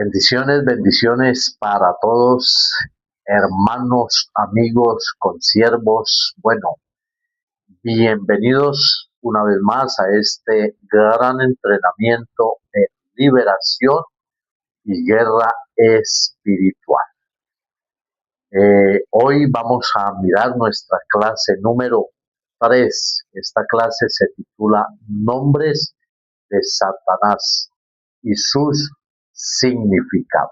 Bendiciones, bendiciones para todos, hermanos, amigos, consiervos. Bueno, bienvenidos una vez más a este gran entrenamiento de liberación y guerra espiritual. Hoy vamos a mirar nuestra clase número 3. Esta clase se titula Nombres de Satanás y sus significados.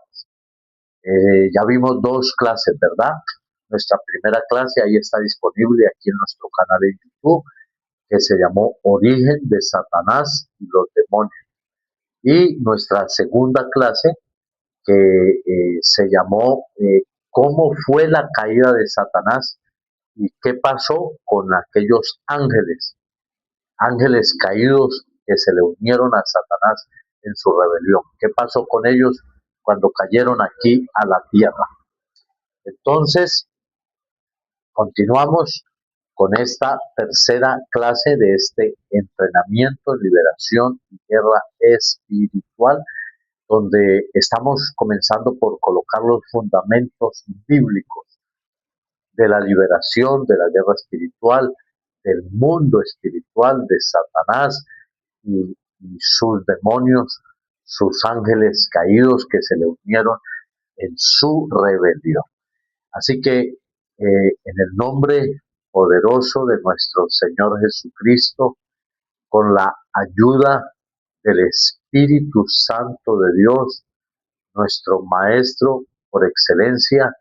Ya vimos dos clases, ¿verdad? Nuestra primera clase ahí está disponible aquí en nuestro canal de YouTube, que se llamó Origen de Satanás y los demonios. Y nuestra segunda clase, que se llamó ¿Cómo fue la caída de Satanás y qué pasó con aquellos ángeles? Ángeles caídos que se le unieron a Satanás en su rebelión. ¿Qué pasó con ellos cuando cayeron aquí a la tierra? Entonces, continuamos con esta tercera clase de este entrenamiento, liberación y guerra espiritual, donde estamos comenzando por colocar los fundamentos bíblicos de la liberación, de la guerra espiritual, del mundo espiritual, de Satanás y sus demonios, sus ángeles caídos que se le unieron en su rebelión. Así que en el nombre poderoso de nuestro Señor Jesucristo, con la ayuda del Espíritu Santo de Dios, nuestro Maestro por excelencia,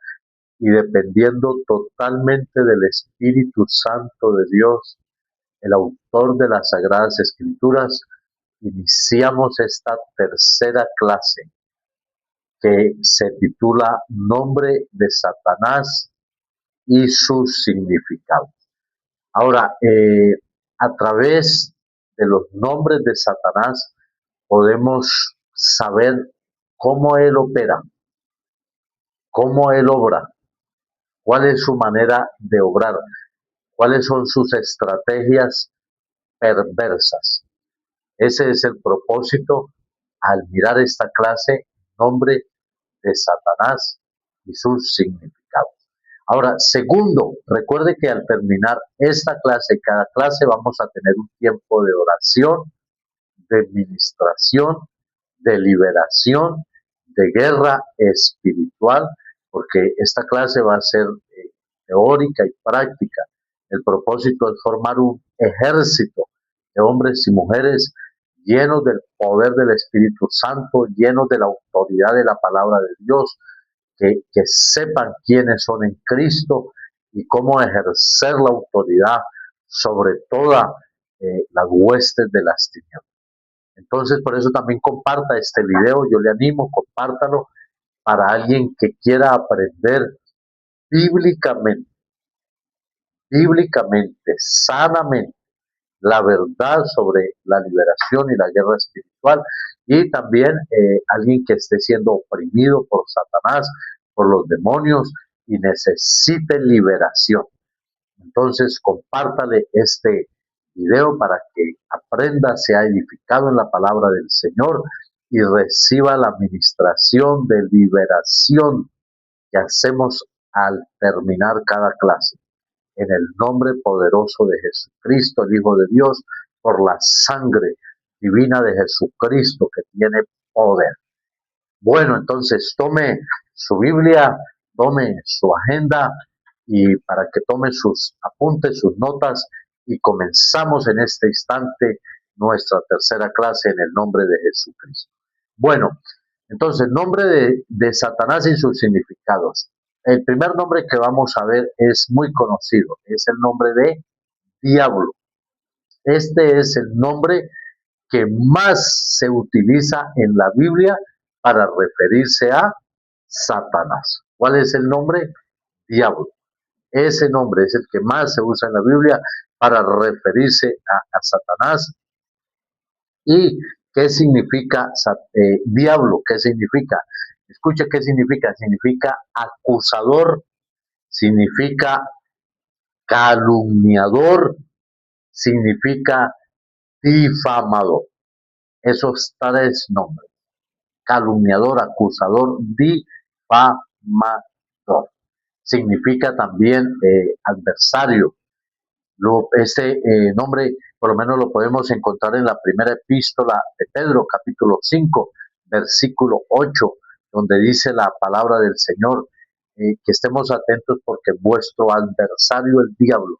y dependiendo totalmente del Espíritu Santo de Dios, el autor de las Sagradas Escrituras, iniciamos esta tercera clase que se titula Nombre de Satanás y sus significados. Ahora, a través de los nombres de Satanás podemos saber cómo él opera, cómo él obra, cuál es su manera de obrar, cuáles son sus estrategias perversas. Ese es el propósito al mirar esta clase, nombre de Satanás y sus significados. Ahora, segundo, recuerde que al terminar esta clase, cada clase vamos a tener un tiempo de oración, de ministración, de liberación, de guerra espiritual, porque esta clase va a ser teórica y práctica. El propósito es formar un ejército de hombres y mujeres llenos del poder del Espíritu Santo, llenos de la autoridad de la palabra de Dios, que sepan quiénes son en Cristo y cómo ejercer la autoridad sobre todas las huestes de las tinieblas. Entonces, por eso también comparta este video, yo le animo, compártalo para alguien que quiera aprender bíblicamente, sanamente, la verdad sobre la liberación y la guerra espiritual, y también alguien que esté siendo oprimido por Satanás, por los demonios y necesite liberación. Entonces compártale este video para que aprenda, sea edificado en la palabra del Señor y reciba la administración de liberación que hacemos al terminar cada clase. En el nombre poderoso de Jesucristo, el Hijo de Dios, por la sangre divina de Jesucristo que tiene poder. Bueno, entonces tome su Biblia, tome su agenda y para que tome sus apuntes, sus notas y comenzamos en este instante nuestra tercera clase en el nombre de Jesucristo. Bueno, entonces, nombre de Satanás y sus significados. El primer nombre que vamos a ver es muy conocido, es el nombre de diablo. Este es el nombre que más se utiliza en la Biblia para referirse a Satanás. ¿Cuál es el nombre? Diablo. Ese nombre es el que más se usa en la Biblia para referirse a Satanás. ¿Y qué significa diablo? ¿Qué significa? Escucha qué significa. Significa acusador, significa calumniador, significa difamador. Esos tres nombres. calumniador, acusador, difamador. Significa también adversario. Este nombre por lo menos lo podemos encontrar en la primera epístola de Pedro, capítulo 5, versículo 8, donde dice la palabra del Señor, que estemos atentos porque vuestro adversario, el diablo,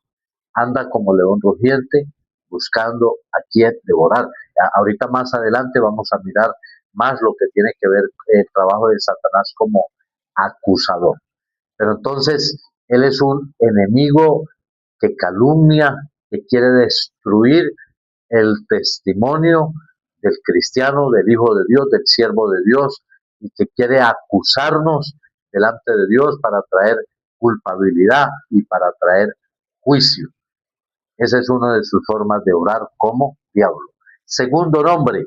anda como león rugiente buscando a quien devorar. Ahorita más adelante vamos a mirar más lo que tiene que ver el trabajo de Satanás como acusador. Pero entonces él es un enemigo que calumnia, que quiere destruir el testimonio del cristiano, del Hijo de Dios, del siervo de Dios, y que quiere acusarnos delante de Dios para traer culpabilidad y para traer juicio. Esa es una de sus formas de orar como diablo. Segundo nombre,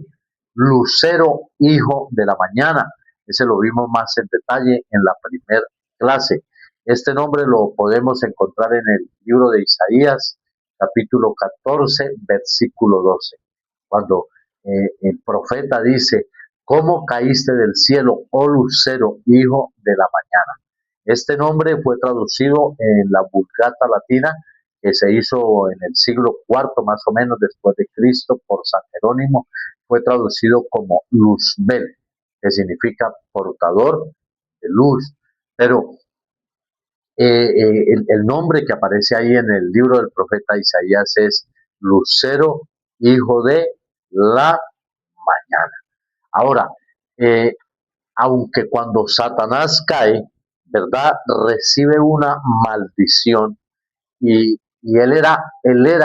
Lucero, hijo de la mañana. Ese lo vimos más en detalle en la primera clase. Este nombre lo podemos encontrar en el libro de Isaías, capítulo 14, versículo 12, cuando el profeta dice, ¿cómo caíste del cielo, oh Lucero, hijo de la mañana? Este nombre fue traducido en la Vulgata Latina, que se hizo en el siglo IV más o menos después de Cristo por San Jerónimo, fue traducido como Luzbel, que significa portador de luz. Pero el nombre que aparece ahí en el libro del profeta Isaías es Lucero, hijo de la mañana. Ahora, eh, aunque cuando Satanás cae, ¿verdad? Recibe una maldición y él era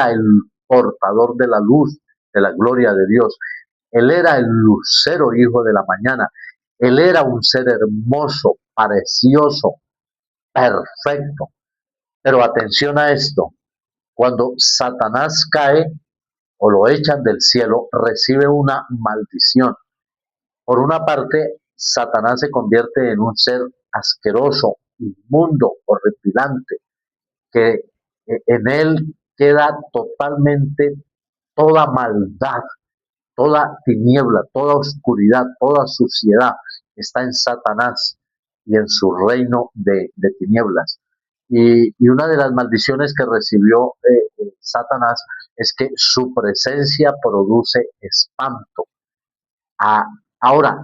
el portador de la luz, de la gloria de Dios. Él era el lucero, hijo de la mañana. Él era un ser hermoso, precioso, perfecto. Pero atención a esto, cuando Satanás cae o lo echan del cielo, recibe una maldición. Por una parte, Satanás se convierte en un ser asqueroso, inmundo, horripilante, que en él queda totalmente toda maldad, toda tiniebla, toda oscuridad, toda suciedad está en Satanás y en su reino de tinieblas. Y una de las maldiciones que recibió Satanás es que su presencia produce espanto. Ah, ahora,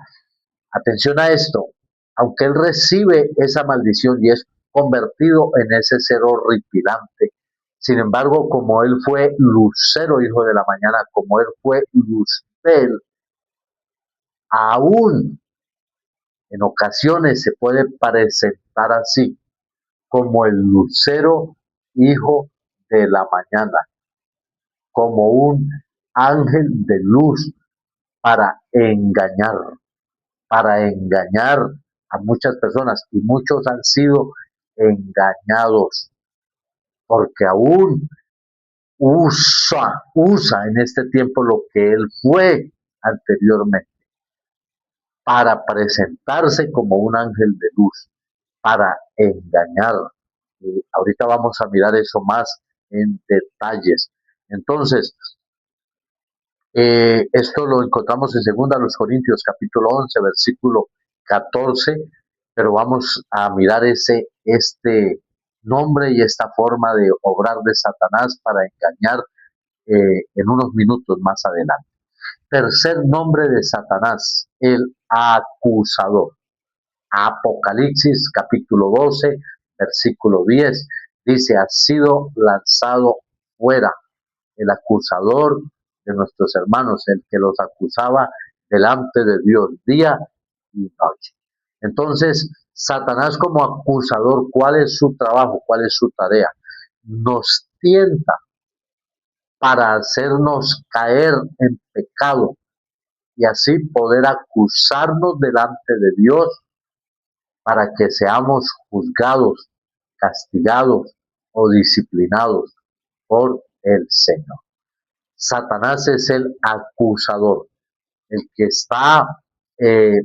atención a esto, aunque él recibe esa maldición y es convertido en ese ser horripilante, sin embargo, como él fue lucero, hijo de la mañana, como él fue Luzbel, aún en ocasiones se puede presentar así, como el lucero, hijo de la mañana, como un ángel de luz para engañar, para engañar a muchas personas y muchos han sido engañados porque aún usa en este tiempo lo que él fue anteriormente para presentarse como un ángel de luz, para engañar. Ahorita vamos a mirar eso más en detalles. Entonces, esto lo encontramos en 2 Corintios capítulo 11, versículo 14, pero vamos a mirar este nombre y esta forma de obrar de Satanás para engañar en unos minutos más adelante. Tercer nombre de Satanás, el acusador. Apocalipsis capítulo 12, versículo 10, dice, ha sido lanzado fuera el acusador de nuestros hermanos, el que los acusaba delante de Dios día y noche. Entonces, Satanás como acusador, ¿cuál es su trabajo? ¿Cuál es su tarea? Nos tienta para hacernos caer en pecado y así poder acusarnos delante de Dios para que seamos juzgados, castigados o disciplinados por el Señor. Satanás es el acusador, el que está eh,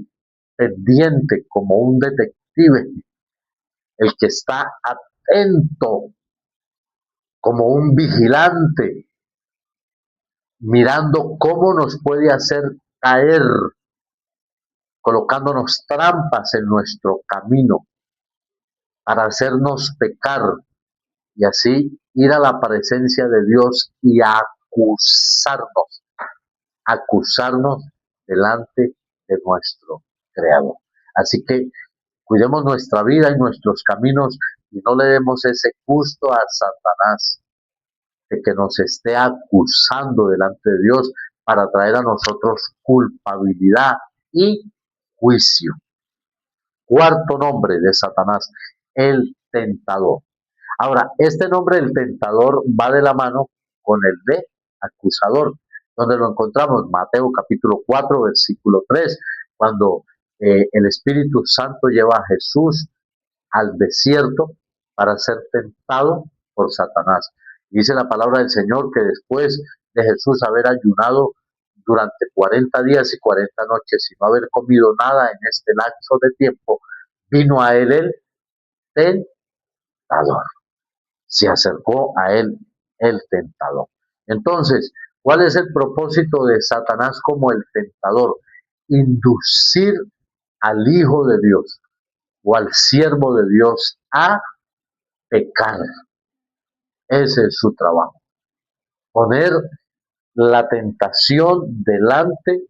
pendiente como un detective, el que está atento como un vigilante, mirando cómo nos puede hacer caer, colocándonos trampas en nuestro camino para hacernos pecar y así ir a la presencia de Dios y acusarnos delante de nuestro Creador. Así que cuidemos nuestra vida y nuestros caminos y no le demos ese gusto a Satanás de que nos esté acusando delante de Dios para traer a nosotros culpabilidad y juicio. Cuarto nombre de Satanás, el tentador. Ahora, este nombre del tentador va de la mano con el de acusador, donde lo encontramos Mateo capítulo 4, versículo 3, cuando el Espíritu Santo lleva a Jesús al desierto para ser tentado por Satanás. Dice la palabra del Señor que después de Jesús haber ayunado durante 40 días y 40 noches y no haber comido nada en este lapso de tiempo, vino a él el tentador. Se acercó a él el tentador. Entonces, ¿cuál es el propósito de Satanás como el tentador? Inducir al Hijo de Dios o al siervo de Dios a pecar. Ese es su trabajo. Poner la tentación delante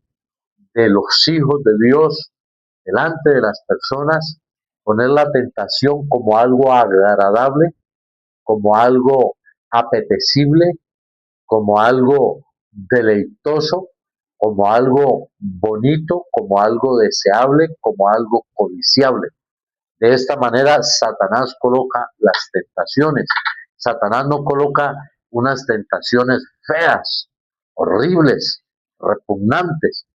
de los hijos de Dios, delante de las personas, poner la tentación como algo agradable, como algo apetecible, como algo deleitoso, como algo bonito, como algo deseable, como algo codiciable. De esta manera, Satanás coloca las tentaciones. Satanás no coloca unas tentaciones feas, horribles, repugnantes.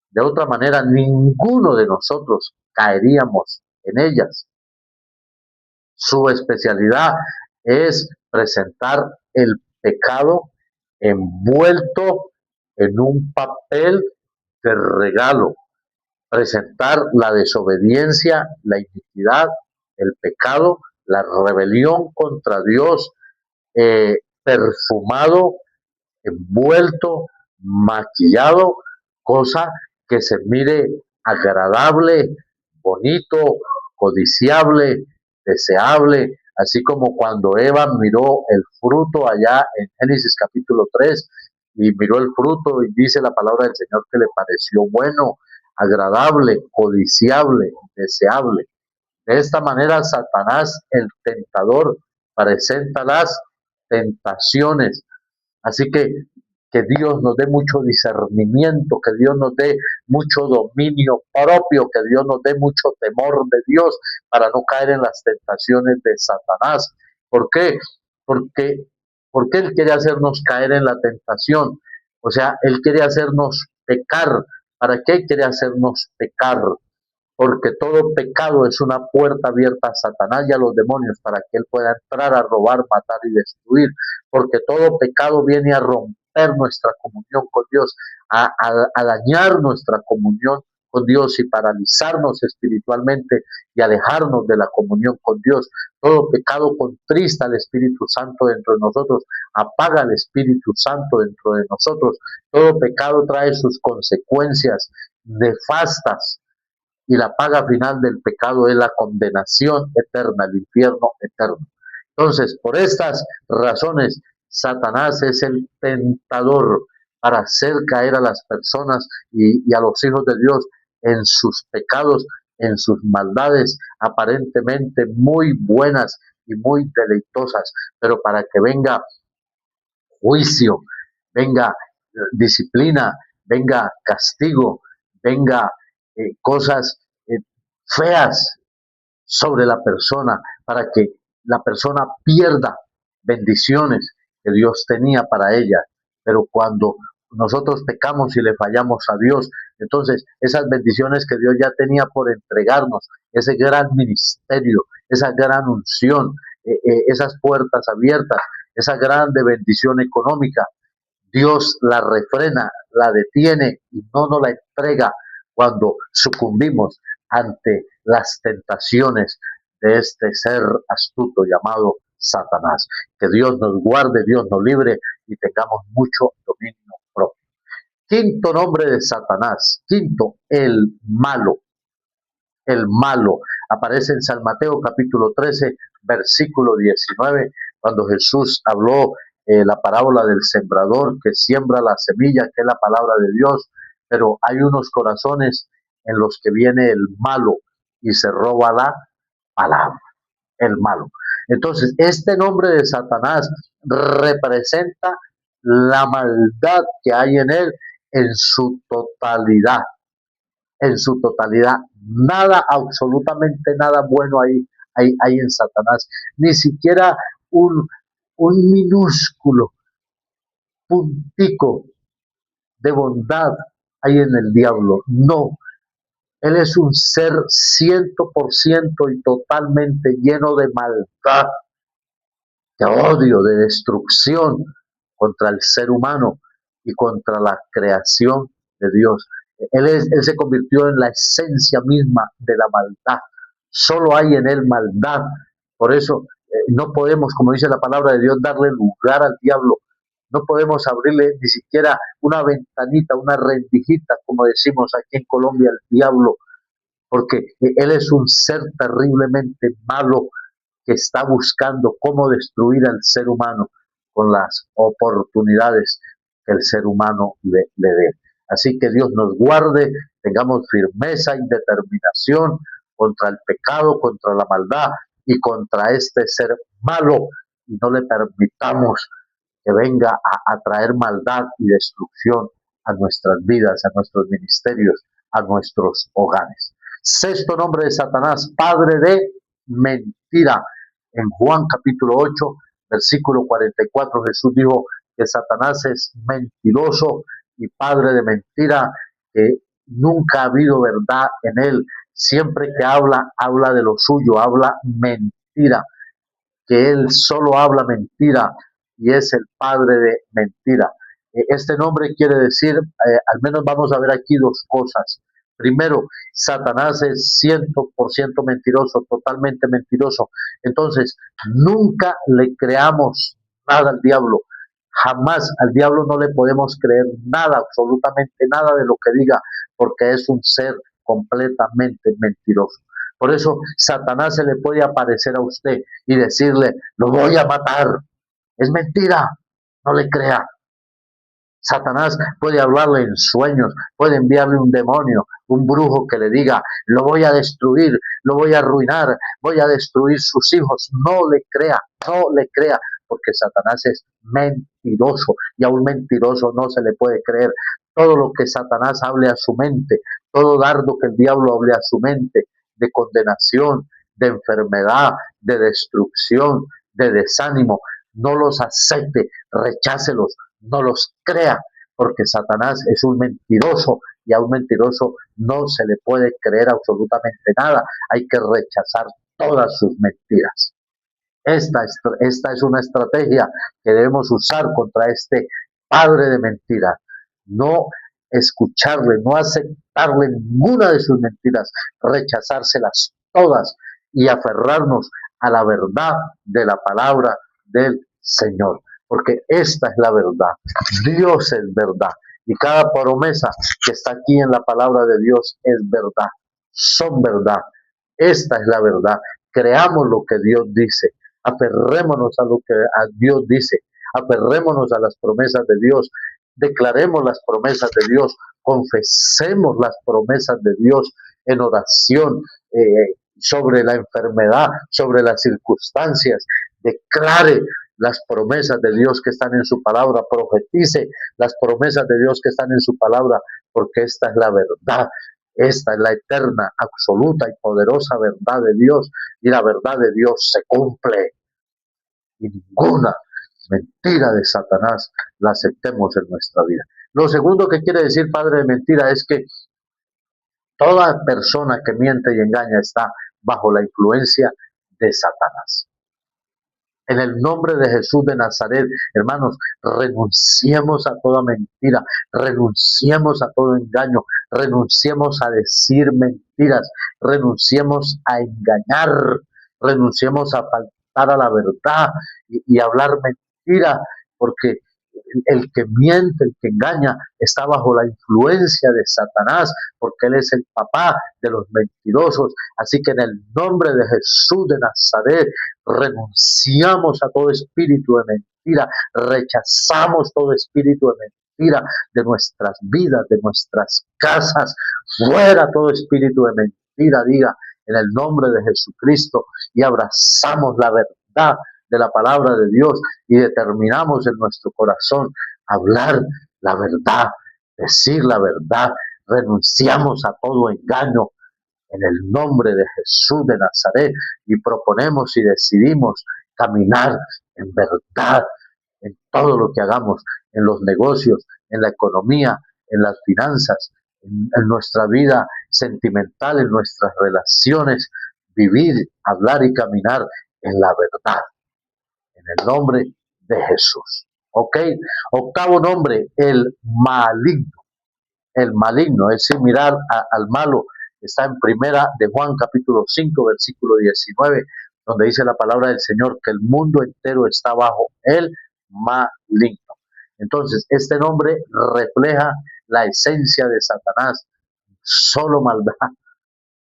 De otra manera, ninguno de nosotros caeríamos en ellas. Su especialidad es presentar el pecado envuelto en un papel de regalo, presentar la desobediencia, la iniquidad, el pecado, la rebelión contra Dios, perfumado, envuelto, maquillado, cosa que se mire agradable, bonito, codiciable, deseable, así como cuando Eva miró el fruto allá en Génesis capítulo 3 y miró el fruto y dice la palabra del Señor que le pareció bueno, agradable, codiciable, deseable. De esta manera Satanás, el tentador, presenta las tentaciones. Así que Dios nos dé mucho discernimiento, que Dios nos dé mucho dominio propio, que Dios nos dé mucho temor de Dios para no caer en las tentaciones de Satanás. ¿Por qué? Porque, porque Él quiere hacernos caer en la tentación. O sea, Él quiere hacernos pecar. ¿Para qué quiere hacernos pecar? Porque todo pecado es una puerta abierta a Satanás y a los demonios para que él pueda entrar a robar, matar y destruir, porque todo pecado viene a romper nuestra comunión con Dios, a dañar nuestra comunión con Dios y paralizarnos espiritualmente y alejarnos de la comunión con Dios. Todo pecado contrista al Espíritu Santo dentro de nosotros, apaga al Espíritu Santo dentro de nosotros. Todo pecado trae sus consecuencias nefastas y la paga final del pecado es la condenación eterna, el infierno eterno. Entonces, por estas razones, Satanás es el tentador para hacer caer a las personas y a los hijos de Dios en sus pecados, en sus maldades aparentemente muy buenas y muy deleitosas, pero para que venga juicio, venga disciplina, venga castigo, venga cosas feas sobre la persona para que la persona pierda bendiciones que Dios tenía para ella. Pero cuando nosotros pecamos y le fallamos a Dios, entonces esas bendiciones que Dios ya tenía por entregarnos, ese gran ministerio, esa gran unción, esas puertas abiertas, esa grande bendición económica, Dios la refrena, la detiene y no nos la entrega cuando sucumbimos ante las tentaciones de este ser astuto llamado Satanás. Que Dios nos guarde, Dios nos libre y tengamos mucho dominio propio. Quinto nombre de Satanás. Quinto, el malo. el malo. Aparece en San Mateo capítulo 13, versículo 19, cuando Jesús habló la parábola del sembrador que siembra la semilla, que es la palabra de Dios, pero hay unos corazones en los que viene el malo y se roba la palabra, el malo. Entonces, este nombre de Satanás representa la maldad que hay en su totalidad, en su totalidad. Nada, absolutamente nada bueno hay en Satanás. Ni siquiera un minúsculo puntico de bondad hay en el diablo. No, él es un ser 100% y totalmente lleno de maldad, de odio, de destrucción contra el ser humano y contra la creación de Dios. Él se convirtió en la esencia misma de la maldad. Solo hay en él maldad. Por eso no podemos, como dice la palabra de Dios, darle lugar al diablo. No podemos abrirle ni siquiera una ventanita, una rendijita, como decimos aquí en Colombia, al diablo, porque él es un ser terriblemente malo que está buscando cómo destruir al ser humano con las oportunidades que el ser humano le dé. Así que Dios nos guarde, tengamos firmeza y determinación contra el pecado, contra la maldad y contra este ser malo, y no le permitamos que venga a traer maldad y destrucción a nuestras vidas, a nuestros ministerios, a nuestros hogares. Sexto nombre de Satanás, padre de mentira. En Juan capítulo 8, versículo 44, Jesús dijo que Satanás es mentiroso y padre de mentira, que nunca ha habido verdad en él. Siempre que habla, habla de lo suyo, habla mentira, que él solo habla mentira y es el padre de mentira. Este nombre quiere decir, al menos vamos a ver aquí dos cosas. Primero, Satanás es 100% mentiroso, totalmente mentiroso. Entonces, nunca le creamos nada al diablo. Jamás al diablo no le podemos creer nada, absolutamente nada de lo que diga, porque es un ser completamente mentiroso. Por eso Satanás se le puede aparecer a usted y decirle, lo voy a matar. Es mentira, no le crea. Satanás puede hablarle en sueños, puede enviarle un demonio, un brujo que le diga, lo voy a destruir, lo voy a arruinar, voy a destruir sus hijos. No le crea, no le crea, porque Satanás es mentiroso y a un mentiroso no se le puede creer. Todo lo que Satanás hable a su mente, todo dardo que el diablo hable a su mente, de condenación, de enfermedad, de destrucción, de desánimo, no los acepte, rechácelos, no los crea, porque Satanás es un mentiroso y a un mentiroso no se le puede creer absolutamente nada. Hay que rechazar todas sus mentiras. Esta es una estrategia que debemos usar contra este padre de mentiras. No escucharle, no aceptarle ninguna de sus mentiras, rechazárselas todas y aferrarnos a la verdad de la palabra del Señor, porque esta es la verdad. Dios es verdad y cada promesa que está aquí en la palabra de Dios es verdad, son verdad. Esta es la verdad. Creamos lo que Dios dice, aferrémonos a lo que a Dios dice, aferrémonos a las promesas de Dios, declaremos las promesas de Dios, confesemos las promesas de Dios en oración, sobre la enfermedad, sobre las circunstancias, declare las promesas de Dios que están en su palabra, profetice las promesas de Dios que están en su palabra, porque esta es la verdad, esta es la eterna, absoluta y poderosa verdad de Dios, y la verdad de Dios se cumple, y ninguna mentira de Satanás la aceptemos en nuestra vida. Lo segundo que quiere decir padre de mentira es que toda persona que miente y engaña está bajo la influencia de Satanás. En el nombre de Jesús de Nazaret, hermanos, renunciemos a toda mentira, renunciemos a todo engaño, renunciemos a decir mentiras, renunciemos a engañar, renunciemos a faltar a la verdad y hablar mentira, porque El que miente, el que engaña, está bajo la influencia de Satanás, porque él es el papá de los mentirosos. Así que en el nombre de Jesús de Nazaret, renunciamos a todo espíritu de mentira, rechazamos todo espíritu de mentira de nuestras vidas, de nuestras casas, fuera todo espíritu de mentira, diga, en el nombre de Jesucristo, y abrazamos la verdad de la palabra de Dios y determinamos en nuestro corazón hablar la verdad, decir la verdad, renunciamos a todo engaño en el nombre de Jesús de Nazaret y proponemos y decidimos caminar en verdad en todo lo que hagamos, en los negocios, en la economía, en las finanzas, en nuestra vida sentimental, en nuestras relaciones, vivir, hablar y caminar en la verdad en el nombre de Jesús. ¿Ok? Octavo nombre, el maligno. El maligno es similar al malo. Está en primera de Juan capítulo 5 versículo 19, donde dice la palabra del Señor que el mundo entero está bajo el maligno. Entonces, este nombre refleja la esencia de Satanás, solo maldad.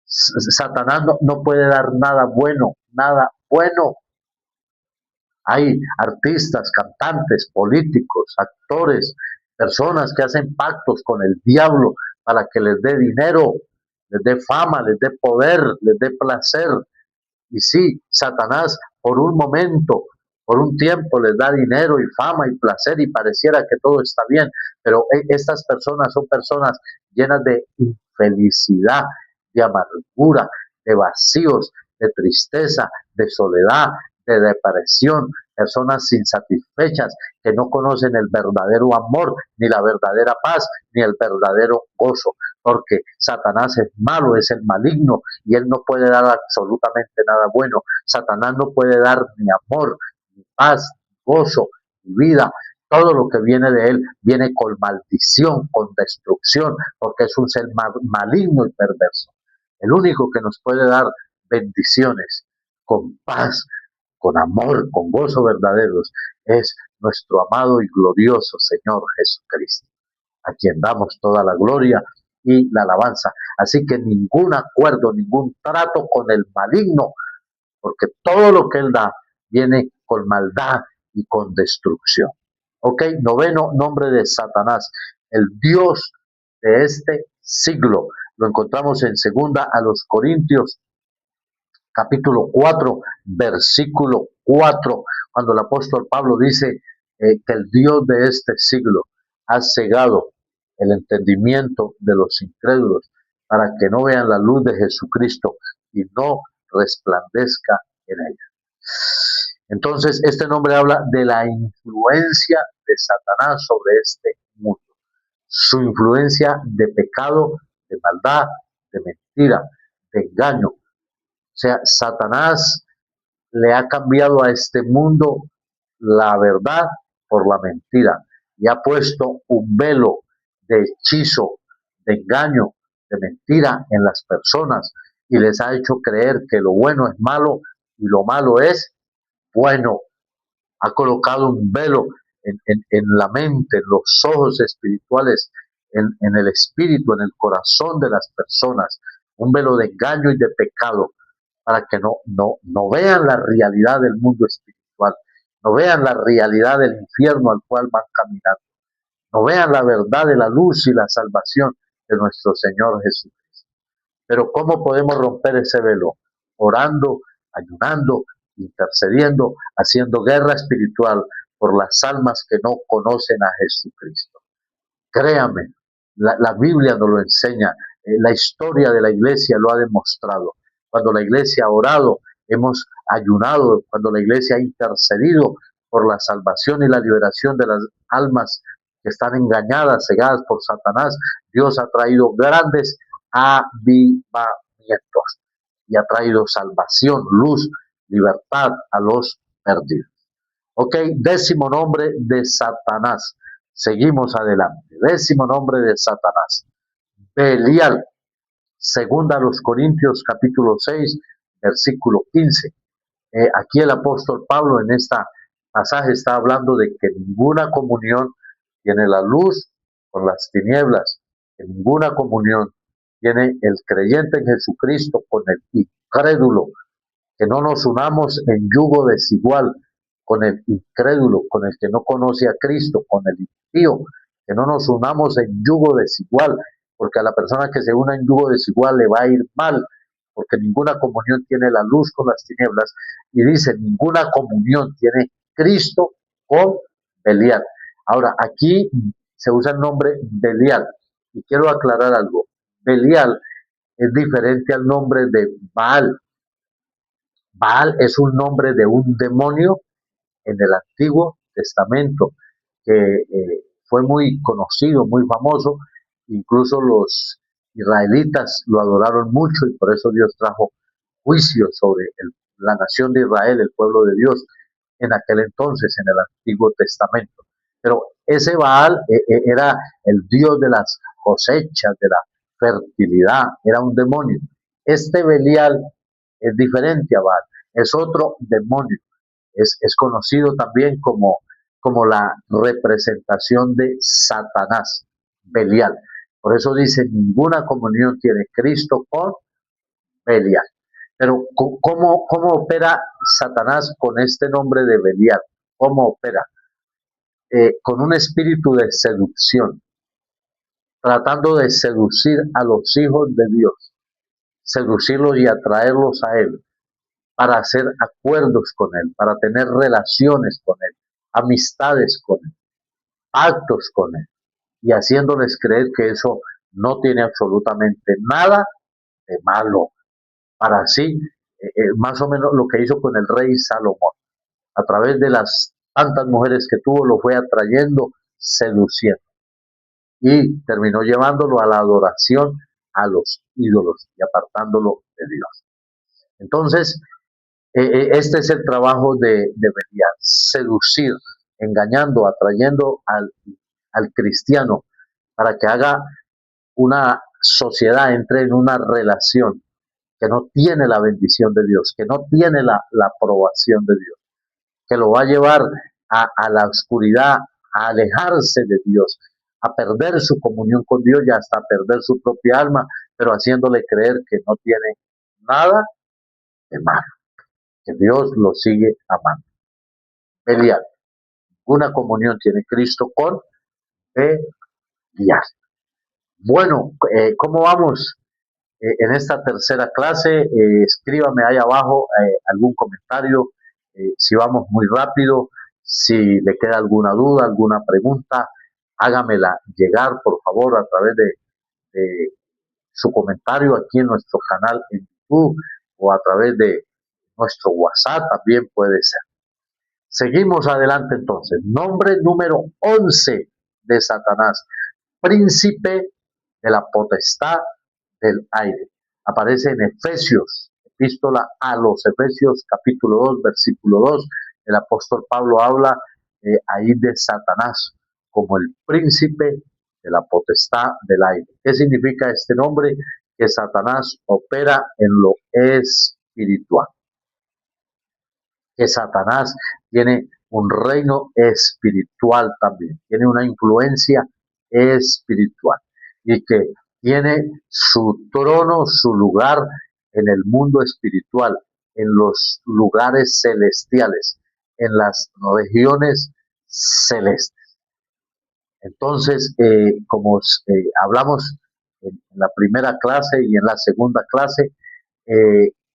Satanás no puede dar nada bueno, nada bueno. Hay artistas, cantantes, políticos, actores, personas que hacen pactos con el diablo para que les dé dinero, les dé fama, les dé poder, les dé placer. Y sí, Satanás por un momento, por un tiempo les da dinero y fama y placer y pareciera que todo está bien, pero estas personas son personas llenas de infelicidad, de amargura, de vacíos, de tristeza, de soledad, de depresión, personas insatisfechas que no conocen el verdadero amor, ni la verdadera paz, ni el verdadero gozo, porque Satanás es malo, es el maligno, y él no puede dar absolutamente nada bueno. Satanás no puede dar ni amor, ni paz, ni gozo, ni vida. Todo lo que viene de él viene con maldición, con destrucción, porque es un ser maligno y perverso. El único que nos puede dar bendiciones con paz, con amor, con gozo verdaderos, es nuestro amado y glorioso Señor Jesucristo, a quien damos toda la gloria y la alabanza. Así que ningún acuerdo, ningún trato con el maligno, porque todo lo que él da viene con maldad y con destrucción. Ok, noveno nombre de Satanás, el Dios de este siglo. Lo encontramos en segunda a los Corintios capítulo 4, versículo 4, cuando el apóstol Pablo dice que el Dios de este siglo ha cegado el entendimiento de los incrédulos para que no vean la luz de Jesucristo y no resplandezca en ella. Entonces, este nombre habla de la influencia de Satanás sobre este mundo, su influencia de pecado, de maldad, de mentira, de engaño. O sea, Satanás le ha cambiado a este mundo la verdad por la mentira y ha puesto un velo de hechizo, de engaño, de mentira en las personas y les ha hecho creer que lo bueno es malo y lo malo es bueno. Ha colocado un velo en la mente, en los ojos espirituales, en el espíritu, en el corazón de las personas, un velo de engaño y de pecado para que no vean la realidad del mundo espiritual, no vean la realidad del infierno al cual van caminando, no vean la verdad de la luz y la salvación de nuestro Señor Jesucristo. Pero ¿cómo podemos romper ese velo? Orando, ayunando, intercediendo, haciendo guerra espiritual por las almas que no conocen a Jesucristo. Créame, la Biblia nos lo enseña, la historia de la iglesia lo ha demostrado. Cuando la iglesia ha orado, hemos ayunado, cuando la iglesia ha intercedido por la salvación y la liberación de las almas que están engañadas, cegadas por Satanás, Dios ha traído grandes avivamientos y ha traído salvación, luz, libertad a los perdidos. Ok, décimo nombre de Satanás. Seguimos adelante. Décimo nombre de Satanás. Belial. Segunda a los Corintios capítulo 6, versículo 15. Aquí el apóstol Pablo en esta pasaje está hablando de que ninguna comunión tiene la luz con las tinieblas, que ninguna comunión tiene el creyente en Jesucristo con el incrédulo, que no nos unamos en yugo desigual con el incrédulo, con el que no conoce a Cristo, con el impío, que no nos unamos en yugo desigual, porque a la persona que se una en yugo desigual le va a ir mal, porque ninguna comunión tiene la luz con las tinieblas, y dice, ninguna comunión tiene Cristo con Belial. Ahora, aquí se usa el nombre Belial, y quiero aclarar algo. Belial es diferente al nombre de Baal. Baal es un nombre de un demonio en el Antiguo Testamento que fue muy conocido, muy famoso, incluso los israelitas lo adoraron mucho y por eso Dios trajo juicio sobre la nación de Israel, el pueblo de Dios, en aquel entonces, en el Antiguo Testamento. Pero ese Baal era el dios de las cosechas, de la fertilidad, era un demonio. Este Belial es diferente a Baal, es otro demonio, es conocido también como la representación de Satanás, Belial. Por eso dice, ninguna comunión tiene Cristo con Belial. Pero ¿cómo opera Satanás con este nombre de Belial? ¿Cómo opera? Con un espíritu de seducción, tratando de seducir a los hijos de Dios, seducirlos y atraerlos a Él, para hacer acuerdos con Él, para tener relaciones con Él, amistades con Él, pactos con Él, y haciéndoles creer que eso no tiene absolutamente nada de malo, para así, más o menos lo que hizo con el rey Salomón, a través de las tantas mujeres que tuvo, lo fue atrayendo, seduciendo, y terminó llevándolo a la adoración a los ídolos y apartándolo de Dios. Entonces, este es el trabajo de Belial, seducir, engañando, atrayendo al cristiano para que haga una sociedad, entre en una relación que no tiene la bendición de Dios, que no tiene la aprobación de Dios, que lo va a llevar a la oscuridad, a alejarse de Dios, a perder su comunión con Dios y hasta perder su propia alma, pero haciéndole creer que no tiene nada de malo, que Dios lo sigue amando. Belial, una comunión tiene Cristo con Belial. Bueno, ¿cómo vamos en esta tercera clase? Escríbame ahí abajo algún comentario, si vamos muy rápido, si le queda alguna duda, alguna pregunta, hágamela llegar, por favor, a través de su comentario aquí en nuestro canal en YouTube o a través de nuestro WhatsApp, también puede ser. Seguimos adelante entonces. Nombre número 11 de Satanás, príncipe de la potestad del aire. Aparece en Efesios, epístola a los Efesios capítulo 2, versículo 2. El apóstol Pablo habla ahí de Satanás como el príncipe de la potestad del aire. ¿Qué significa este nombre? Que Satanás opera en lo espiritual, que Satanás tiene un reino espiritual también, tiene una influencia espiritual y que tiene su trono, su lugar en el mundo espiritual, en los lugares celestiales, en las regiones celestes. Entonces, como hablamos en la primera clase y en la segunda clase,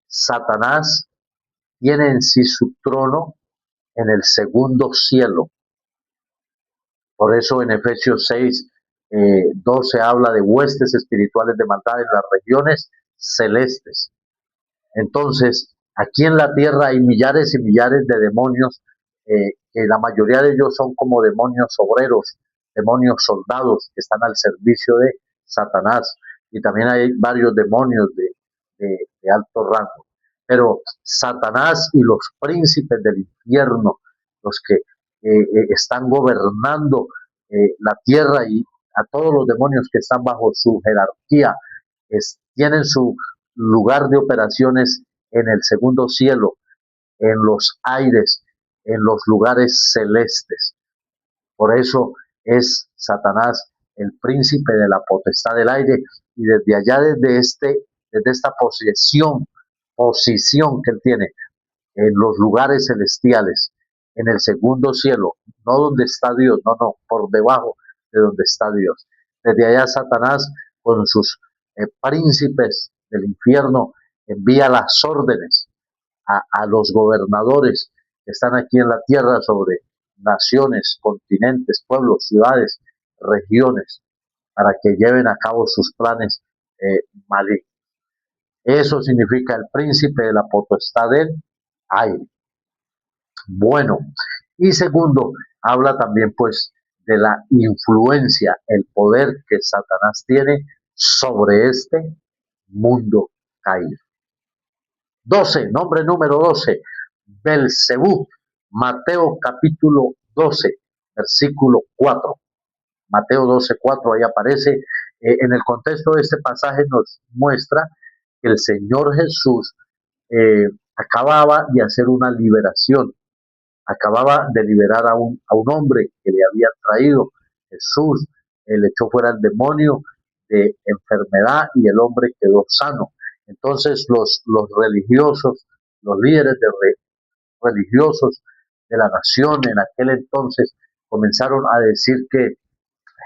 Satanás tiene en sí su trono en el segundo cielo. Por eso en Efesios 6, 12 habla de huestes espirituales de maldad en las regiones celestes. Entonces, aquí en la tierra hay millares y millares de demonios, que la mayoría de ellos son como demonios obreros, demonios soldados que están al servicio de Satanás. Y también hay varios demonios de alto rango. Pero Satanás y los príncipes del infierno, los que están gobernando la tierra, y a todos los demonios que están bajo su jerarquía, tienen su lugar de operaciones en el segundo cielo, en los aires, en los lugares celestes. Por eso es Satanás el príncipe de la potestad del aire, y desde allá, desde esta posición que él tiene en los lugares celestiales, en el segundo cielo, no donde está Dios, no, por debajo de donde está Dios. Desde allá Satanás, con sus príncipes del infierno, envía las órdenes a los gobernadores que están aquí en la tierra sobre naciones, continentes, pueblos, ciudades, regiones, para que lleven a cabo sus planes malignos. Eso significa el príncipe de la potestad del aire. Bueno, y segundo, habla también pues de la influencia, el poder que Satanás tiene sobre este mundo caído. 12, nombre número 12, Belcebú, Mateo capítulo 12, versículo 4. Mateo 12, 4, ahí aparece. En el contexto de este pasaje nos muestra que el Señor Jesús acababa de hacer una liberación, acababa de liberar a un hombre que le había traído. Jesús le echó fuera el demonio de enfermedad y el hombre quedó sano. Entonces los religiosos, los líderes religiosos de la nación en aquel entonces comenzaron a decir que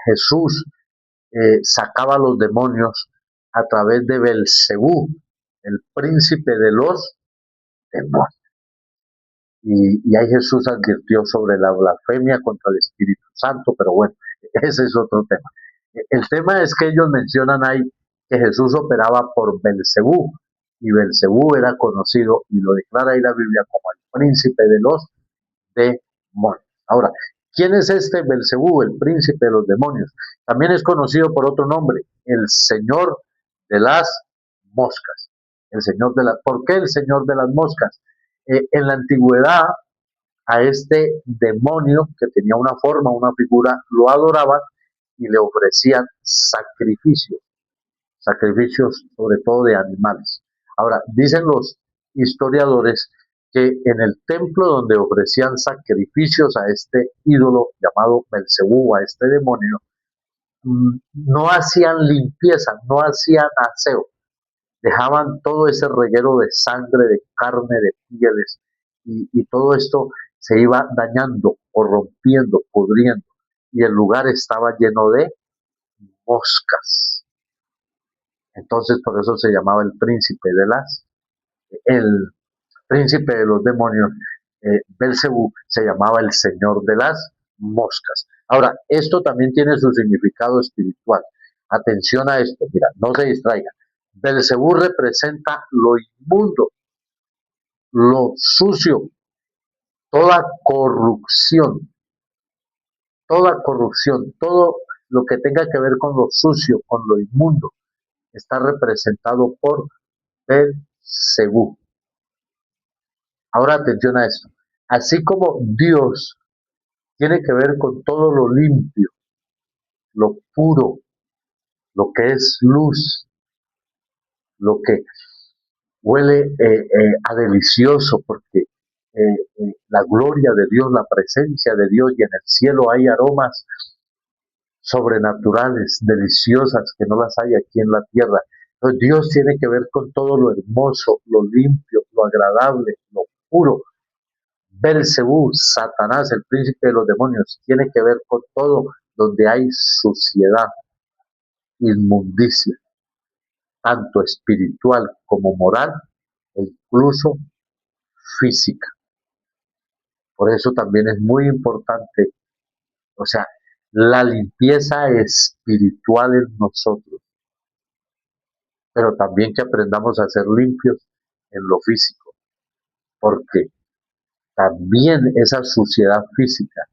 Jesús sacaba los demonios a través de Belcebú, el príncipe de los demonios. Y ahí Jesús advirtió sobre la blasfemia contra el Espíritu Santo, pero bueno, ese es otro tema. El tema es que ellos mencionan ahí que Jesús operaba por Belcebú, y Belcebú era conocido, y lo declara ahí la Biblia, como el príncipe de los demonios. Ahora, ¿quién es este Belcebú, el príncipe de los demonios? También es conocido por otro nombre, el Señor de las moscas. ¿Por qué el Señor de las moscas? En la antigüedad, a este demonio que tenía una forma, una figura, lo adoraban y le ofrecían sacrificios sobre todo de animales. Ahora, dicen los historiadores que en el templo donde ofrecían sacrificios a este ídolo llamado Belcebú, a este demonio, no hacían limpieza, no hacían aseo, dejaban todo ese reguero de sangre, de carne, de pieles, y todo esto se iba dañando, corrompiendo, pudriendo, y el lugar estaba lleno de moscas. Entonces por eso se llamaba el príncipe de los demonios. Belcebú se llamaba el señor de las moscas. Ahora, esto también tiene su significado espiritual. Atención a esto, mira, no se distraigan. Belcebú representa lo inmundo, lo sucio, toda corrupción, todo lo que tenga que ver con lo sucio, con lo inmundo, está representado por Belcebú. Ahora atención a esto. Así como Dios tiene que ver con todo lo limpio, lo puro, lo que es luz, lo que huele a delicioso, porque la gloria de Dios, la presencia de Dios, y en el cielo hay aromas sobrenaturales, deliciosas, que no las hay aquí en la tierra. Entonces Dios tiene que ver con todo lo hermoso, lo limpio, lo agradable, lo puro. Belcebú, Satanás, el príncipe de los demonios, tiene que ver con todo donde hay suciedad, inmundicia, tanto espiritual como moral, e incluso física. Por eso también es muy importante, o sea, la limpieza espiritual en nosotros, pero también que aprendamos a ser limpios en lo físico, porque también esa suciedad física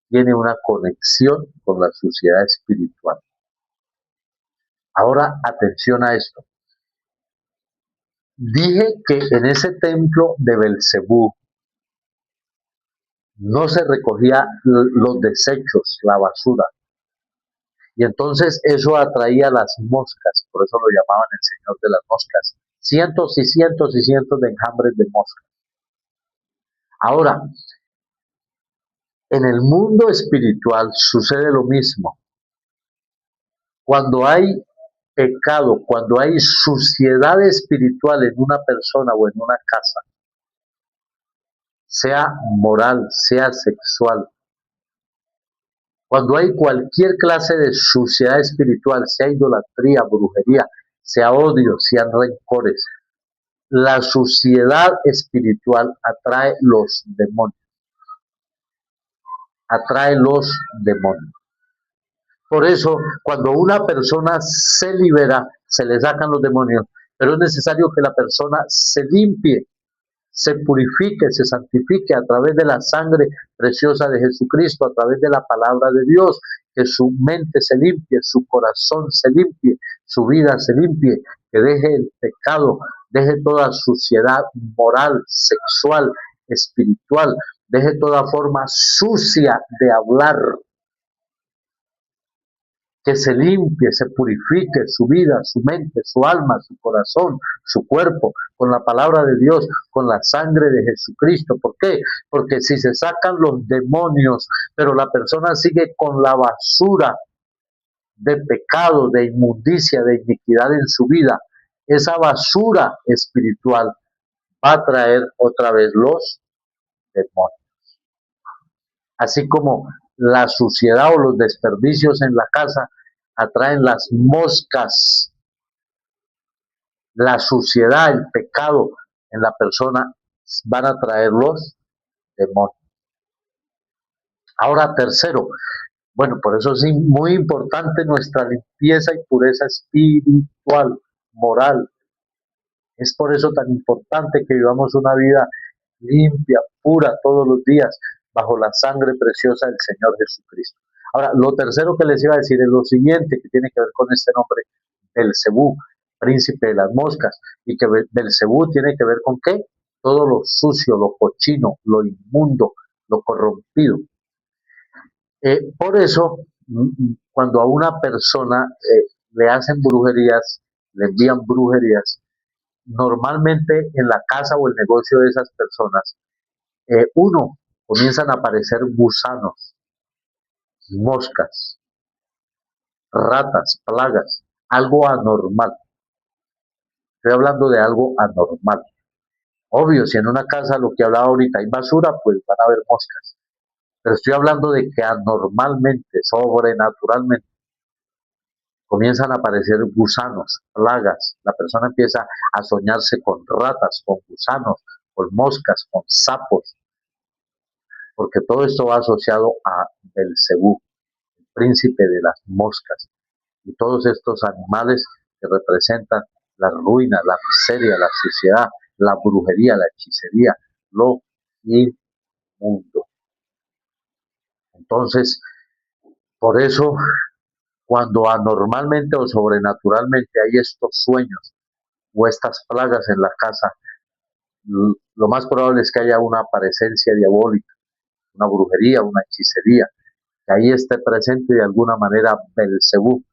tiene una conexión con la suciedad espiritual. Ahora, atención a esto. Dije que en ese templo de Belcebú no se recogía los desechos, la basura. Y entonces eso atraía las moscas, por eso lo llamaban el Señor de las moscas. Cientos y cientos y cientos de enjambres de moscas. Ahora, en el mundo espiritual sucede lo mismo. Cuando hay pecado, cuando hay suciedad espiritual en una persona o en una casa, sea moral, sea sexual, cuando hay cualquier clase de suciedad espiritual, sea idolatría, brujería, sea odio, sean rencores, la suciedad espiritual atrae los demonios, atrae los demonios. Por eso, cuando una persona se libera, se le sacan los demonios, pero es necesario que la persona se limpie, se purifique, se santifique a través de la sangre preciosa de Jesucristo, a través de la palabra de Dios, que su mente se limpie, su corazón se limpie, su vida se limpie, que deje el pecado, deje toda suciedad moral, sexual, espiritual, deje toda forma sucia de hablar, que se limpie, se purifique su vida, su mente, su alma, su corazón, su cuerpo, con la palabra de Dios, con la sangre de Jesucristo. ¿Por qué? Porque si se sacan los demonios, pero la persona sigue con la basura de pecado, de inmundicia, de iniquidad en su vida, esa basura espiritual va a traer otra vez los demonios. Así como la suciedad o los desperdicios en la casa atraen las moscas, la suciedad, el pecado en la persona van a traer los demonios. Ahora, tercero, bueno, por eso es muy importante nuestra limpieza y pureza espiritual, moral. Es por eso tan importante que vivamos una vida limpia, pura todos los días, bajo la sangre preciosa del Señor Jesucristo. Ahora, lo tercero que les iba a decir es lo siguiente, que tiene que ver con este nombre, Belcebú, príncipe de las moscas, y que Belcebú tiene que ver con ¿qué? Todo lo sucio, lo cochino, lo inmundo, lo corrompido. Por eso, cuando a una persona le hacen brujerías, le envían brujerías, normalmente en la casa o el negocio de esas personas, uno, comienzan a aparecer gusanos, moscas, ratas, plagas, algo anormal. Estoy hablando de algo anormal. Obvio, si en una casa, lo que hablaba ahorita, hay basura, pues van a haber moscas. Pero estoy hablando de que anormalmente, sobrenaturalmente, comienzan a aparecer gusanos, plagas. La persona empieza a soñarse con ratas, con gusanos, con moscas, con sapos, porque todo esto va asociado a Belcebú, el príncipe de las moscas, y todos estos animales que representan la ruina, la miseria, la suciedad, la brujería, la hechicería, lo inmundo. Entonces, por eso, cuando anormalmente o sobrenaturalmente hay estos sueños o estas plagas en la casa, lo más probable es que haya una presencia diabólica, una brujería, una hechicería, que ahí esté presente de alguna manera Belcebú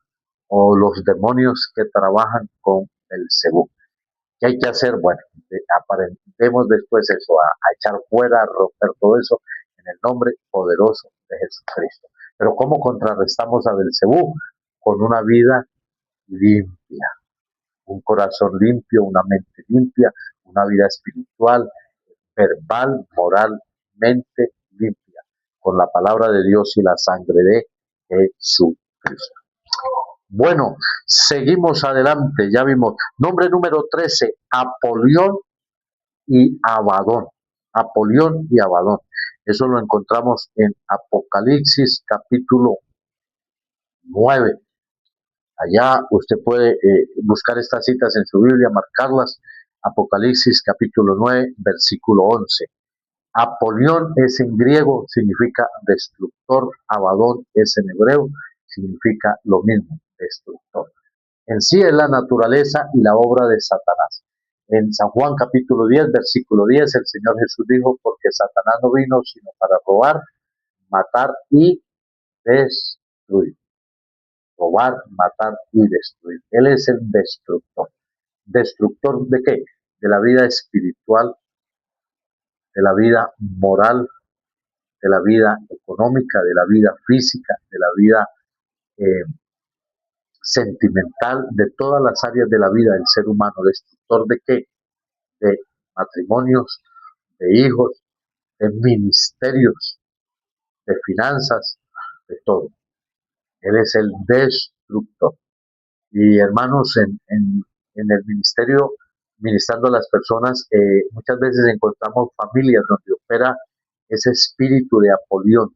o los demonios que trabajan con Belcebú. ¿Qué hay que hacer? Bueno, aprendemos después eso, a echar fuera, a romper todo eso en el nombre poderoso de Jesucristo. Pero ¿cómo contrarrestamos a Belcebú? Con una vida limpia, un corazón limpio, una mente limpia, una vida espiritual, verbal, moral, mente limpia, con la palabra de Dios y la sangre de Jesucristo. Bueno, seguimos adelante, ya vimos. Nombre número 13, Apolión y Abadón. Apolión y Abadón. Eso lo encontramos en Apocalipsis capítulo 9. Allá usted puede buscar estas citas en su Biblia, marcarlas. Apocalipsis capítulo 9, versículo 11. Apolión es en griego, significa destructor. Abadón es en hebreo, significa lo mismo, destructor. En sí es la naturaleza y la obra de Satanás. En San Juan capítulo 10, versículo 10, el Señor Jesús dijo, porque Satanás no vino sino para robar, matar y destruir. Robar, matar y destruir. Él es el destructor. ¿Destructor de qué? De la vida espiritual de la vida moral, de la vida económica, de la vida física, de la vida eh, sentimental, de todas las áreas de la vida del ser humano. ¿Destructor de qué? De matrimonios, de hijos, de ministerios, de finanzas, de todo. Él es el destructor. Y hermanos, en el ministerio, ministrando a las personas, muchas veces encontramos familias donde opera ese espíritu de Apolión,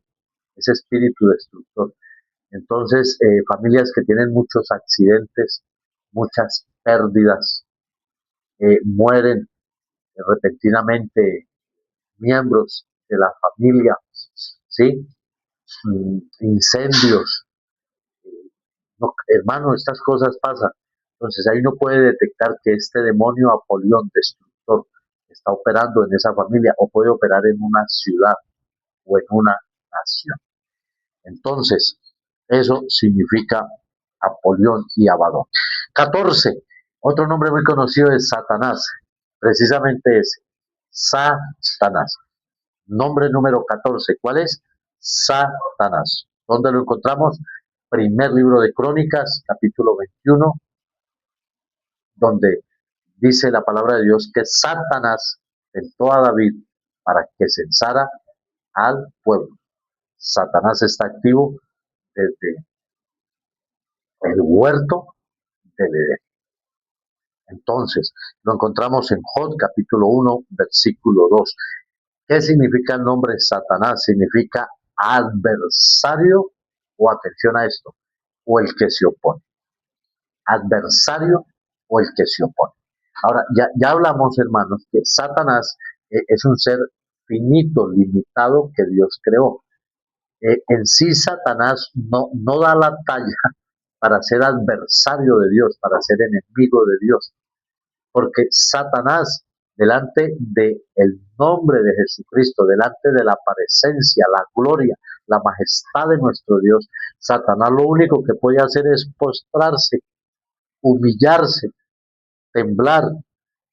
ese espíritu destructor. Entonces, familias que tienen muchos accidentes, muchas pérdidas, mueren repentinamente miembros de la familia, ¿sí? Incendios. No, hermano, estas cosas pasan. Entonces ahí uno puede detectar que este demonio Apolión, destructor, está operando en esa familia o puede operar en una ciudad o en una nación. Entonces, eso significa Apolión y Abadón. 14. Otro nombre muy conocido es Satanás. Precisamente ese. Satanás. Nombre número 14. ¿Cuál es? Satanás. ¿Dónde lo encontramos? Primer libro de Crónicas, capítulo 21, donde dice la palabra de Dios que Satanás tentó a David para que censara al pueblo. Satanás está activo desde el huerto del Edén. Entonces, lo encontramos en Job capítulo 1, versículo 2. ¿Qué significa el nombre Satanás? Significa adversario, o atención a esto, o el que se opone. Adversario o el que se opone. Ahora, ya hablamos, hermanos, que Satanás es un ser finito, limitado que Dios creó. En sí, Satanás no da la talla para ser adversario de Dios, para ser enemigo de Dios, porque Satanás, delante del nombre de Jesucristo, delante de la presencia, la gloria, la majestad de nuestro Dios, Satanás lo único que puede hacer es postrarse, humillarse, temblar,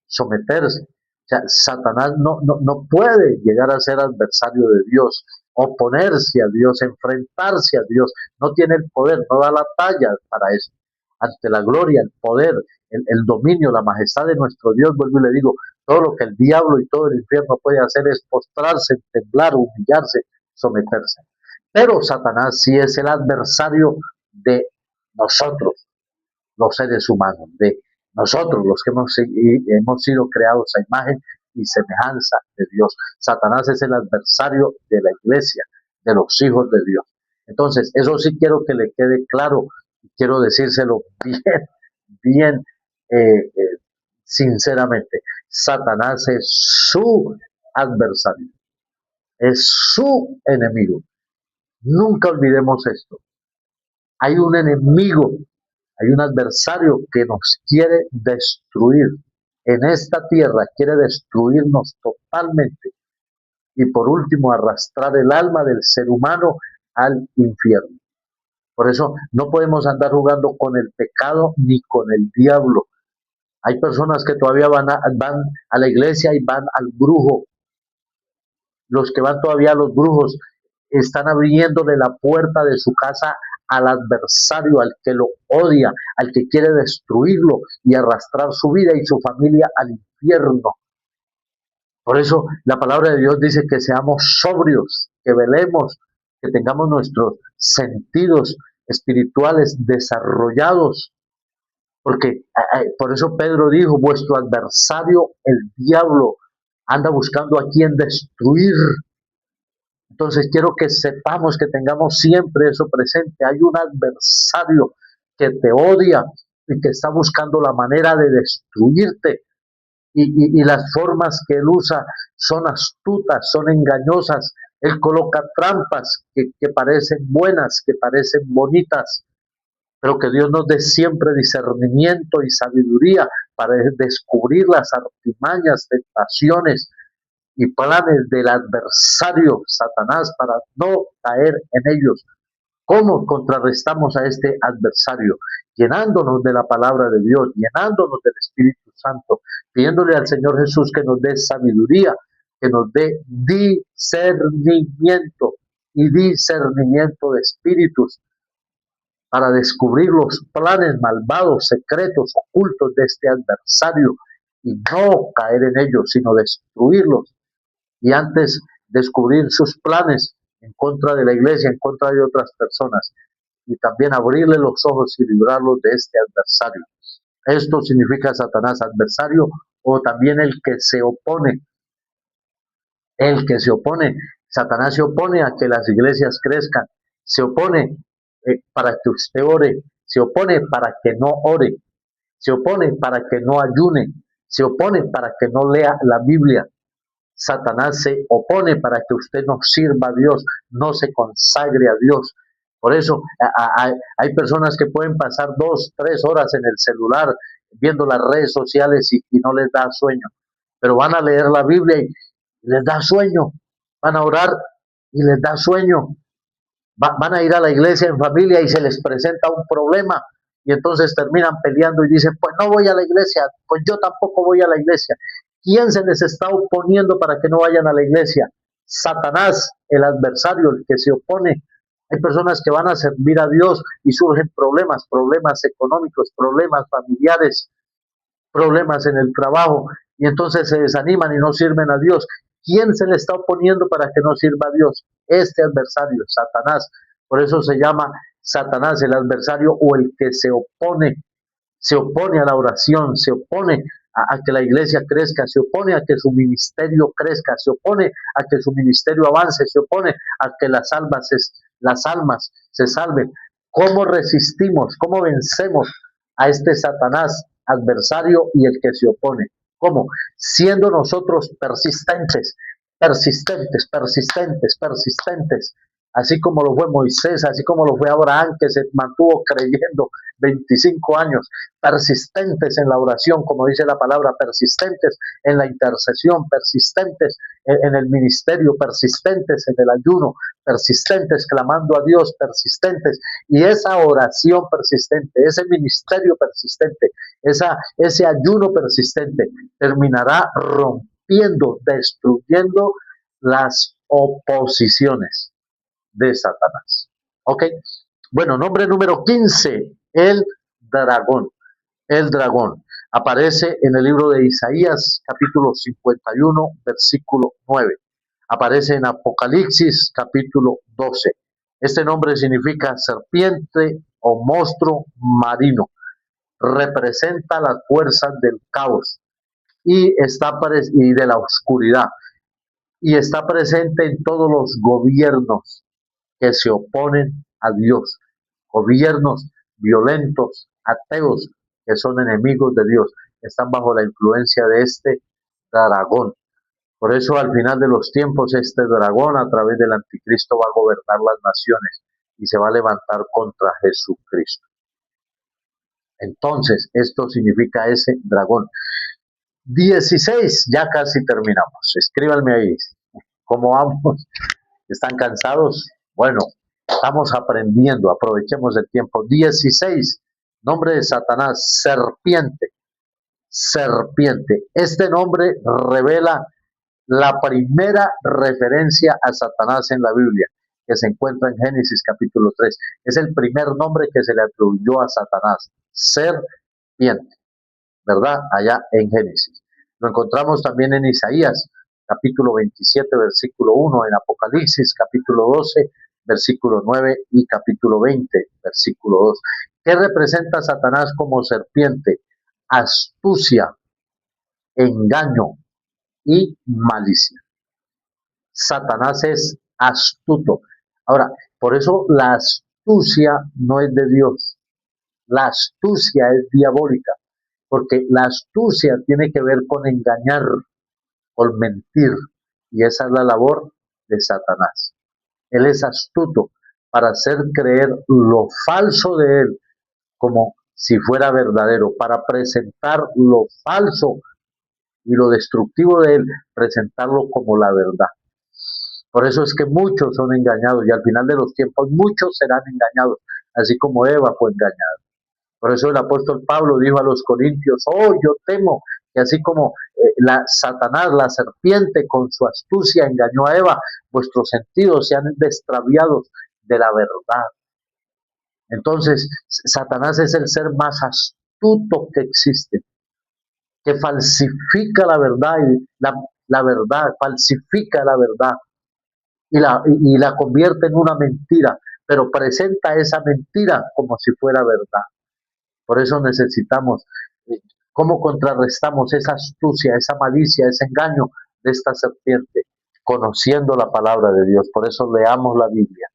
someterse. O sea, Satanás no puede llegar a ser adversario de Dios, oponerse a Dios, enfrentarse a Dios. No tiene el poder, no da la talla para eso. Ante la gloria, el poder, el dominio, la majestad de nuestro Dios, vuelvo y le digo, todo lo que el diablo y todo el infierno puede hacer es postrarse, temblar, humillarse, someterse. Pero Satanás sí es el adversario de nosotros, los seres humanos, de nosotros, los que hemos sido creados a imagen y semejanza de Dios. Satanás es el adversario de la iglesia, de los hijos de Dios. Entonces, eso sí quiero que le quede claro, quiero decírselo bien sinceramente. Satanás es su adversario, es su enemigo. Nunca olvidemos esto. Hay un enemigo, hay un adversario que nos quiere destruir en esta tierra, quiere destruirnos totalmente y por último arrastrar el alma del ser humano al infierno. Por eso no podemos andar jugando con el pecado ni con el diablo. Hay personas que todavía van a la iglesia y van al brujo. Los que van todavía a los brujos están abriéndole la puerta de su casa al adversario, al que lo odia, al que quiere destruirlo y arrastrar su vida y su familia al infierno. Por eso la palabra de Dios dice que seamos sobrios, que velemos, que tengamos nuestros sentidos espirituales desarrollados. Porque por eso Pedro dijo, vuestro adversario, el diablo, anda buscando a quien destruir. Entonces quiero que sepamos, que tengamos siempre eso presente. Hay un adversario que te odia y que está buscando la manera de destruirte. Y las formas que él usa son astutas, son engañosas. Él coloca trampas que parecen buenas, que parecen bonitas, pero que Dios nos dé siempre discernimiento y sabiduría para descubrir las artimañas, tentaciones y planes del adversario Satanás para no caer en ellos. ¿Cómo contrarrestamos a este adversario? Llenándonos de la palabra de Dios, llenándonos del Espíritu Santo, pidiéndole al Señor Jesús que nos dé sabiduría, que nos dé discernimiento y discernimiento de espíritus para descubrir los planes malvados, secretos, ocultos de este adversario y no caer en ellos, sino destruirlos. Y antes descubrir sus planes en contra de la iglesia, en contra de otras personas, y también abrirle los ojos y librarlos de este adversario. Esto significa Satanás, adversario, o también el que se opone. El que se opone. Satanás se opone a que las iglesias crezcan, se opone para que usted ore, se opone para que no ore, se opone para que no ayune, se opone para que no lea la Biblia. Satanás se opone para que usted no sirva a Dios, no se consagre a Dios. Por eso hay personas que pueden pasar 2, 3 horas en el celular viendo las redes sociales y no les da sueño, pero van a leer la Biblia y les da sueño, van a orar y les da sueño, van a ir a la iglesia en familia y se les presenta un problema y entonces terminan peleando y dicen, pues no voy a la iglesia, pues yo tampoco voy a la iglesia. ¿Quién se les está oponiendo para que no vayan a la iglesia? Satanás, el adversario, el que se opone. Hay personas que van a servir a Dios y surgen problemas, problemas económicos, problemas familiares, problemas en el trabajo, y entonces se desaniman y no sirven a Dios. ¿Quién se le está oponiendo para que no sirva a Dios? Este adversario, Satanás. Por eso se llama Satanás, el adversario o el que se opone a la oración, se opone a que la iglesia crezca, se opone a que su ministerio crezca, se opone a que su ministerio avance, se opone a que las almas se salven. ¿Cómo resistimos? ¿Cómo vencemos a este Satanás adversario y el que se opone? ¿Cómo? Siendo nosotros persistentes, persistentes, persistentes, persistentes, así como lo fue Moisés, así como lo fue Abraham, que se mantuvo creyendo 25 años, persistentes en la oración, como dice la palabra, persistentes en la intercesión, persistentes en el ministerio, persistentes en el ayuno, persistentes clamando a Dios, persistentes, y esa oración persistente, ese ministerio persistente, ese ayuno persistente terminará rompiendo, destruyendo las oposiciones de Satanás. ¿Ok? Bueno, nombre número 15, el dragón. El dragón. Aparece en el libro de Isaías, capítulo 51, versículo 9. Aparece en Apocalipsis, capítulo 12. Este nombre significa serpiente o monstruo marino. Representa las fuerzas del caos y de la oscuridad. Y está presente en todos los gobiernos que se oponen a Dios, gobiernos violentos, ateos, que son enemigos de Dios, están bajo la influencia de este dragón. Por eso al final de los tiempos este dragón a través del anticristo va a gobernar las naciones y se va a levantar contra Jesucristo. Entonces, esto significa ese dragón. 16, ya casi terminamos. Escríbanme ahí. ¿Cómo vamos? ¿Están cansados? Bueno, estamos aprendiendo, aprovechemos el tiempo. 16, nombre de Satanás, serpiente. Serpiente. Este nombre revela la primera referencia a Satanás en la Biblia, que se encuentra en Génesis capítulo 3. Es el primer nombre que se le atribuyó a Satanás, serpiente, ¿verdad? Allá en Génesis. Lo encontramos también en Isaías, capítulo 27, versículo 1, en Apocalipsis, capítulo 12, versículo 9 y capítulo 20, versículo 2. ¿Qué representa Satanás como serpiente? Astucia, engaño y malicia. Satanás es astuto. Ahora, por eso la astucia no es de Dios. La astucia es diabólica, porque la astucia tiene que ver con engañar, con mentir, y esa es la labor de Satanás. Él es astuto para hacer creer lo falso de él como si fuera verdadero, para presentar lo falso y lo destructivo de él, presentarlo como la verdad. Por eso es que muchos son engañados y al final de los tiempos muchos serán engañados, así como Eva fue engañada. Por eso el apóstol Pablo dijo a los corintios, oh, yo temo que así como Satanás, la serpiente, con su astucia engañó a Eva, vuestros sentidos se han extraviado de la verdad. Entonces, Satanás es el ser más astuto que existe, que falsifica la verdad y la verdad, falsifica la verdad y la convierte en una mentira, pero presenta esa mentira como si fuera verdad. Por eso necesitamos, ¿cómo contrarrestamos esa astucia, esa malicia, ese engaño de esta serpiente? Conociendo la palabra de Dios. Por eso leamos la Biblia,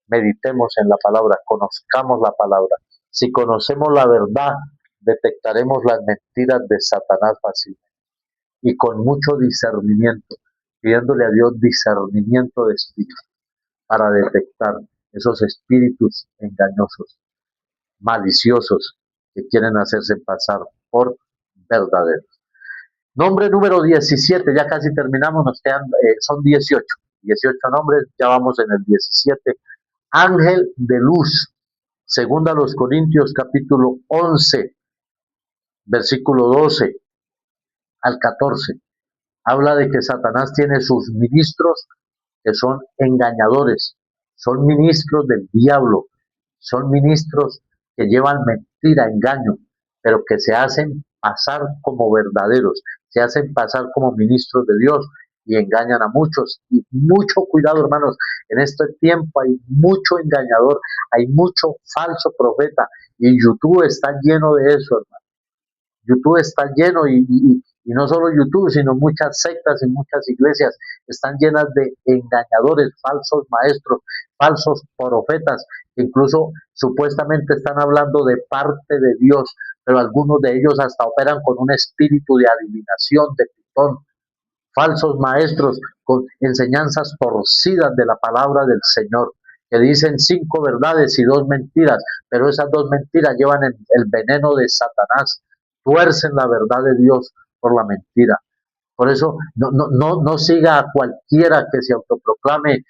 meditemos en la palabra, conozcamos la palabra. Si conocemos la verdad, detectaremos las mentiras de Satanás fácilmente y con mucho discernimiento, pidiéndole a Dios discernimiento de espíritu para detectar esos espíritus engañosos, maliciosos, que quieren hacerse pasar por verdaderos. Nombre número 17, ya casi terminamos, nos quedan, son 18 nombres, ya vamos en el 17. Ángel de luz, segunda a los Corintios capítulo 11, versículo 12 al 14. Habla de que Satanás tiene sus ministros que son engañadores, son ministros del diablo, son ministros que llevan mentira, engaño, pero que se hacen pasar como verdaderos, se hacen pasar como ministros de Dios y engañan a muchos. Y mucho cuidado, hermanos, en este tiempo hay mucho engañador, hay mucho falso profeta y YouTube está lleno de eso, hermano. YouTube está lleno y no solo YouTube, sino muchas sectas y muchas iglesias están llenas de engañadores, falsos maestros, falsos profetas, que incluso supuestamente están hablando de parte de Dios, pero algunos de ellos hasta operan con un espíritu de adivinación, de pitón, falsos maestros con enseñanzas torcidas de la palabra del Señor, que dicen 5 verdades y 2 mentiras, pero esas 2 mentiras llevan el veneno de Satanás, tuercen la verdad de Dios por la mentira. Por eso no siga a cualquiera que se autoproclame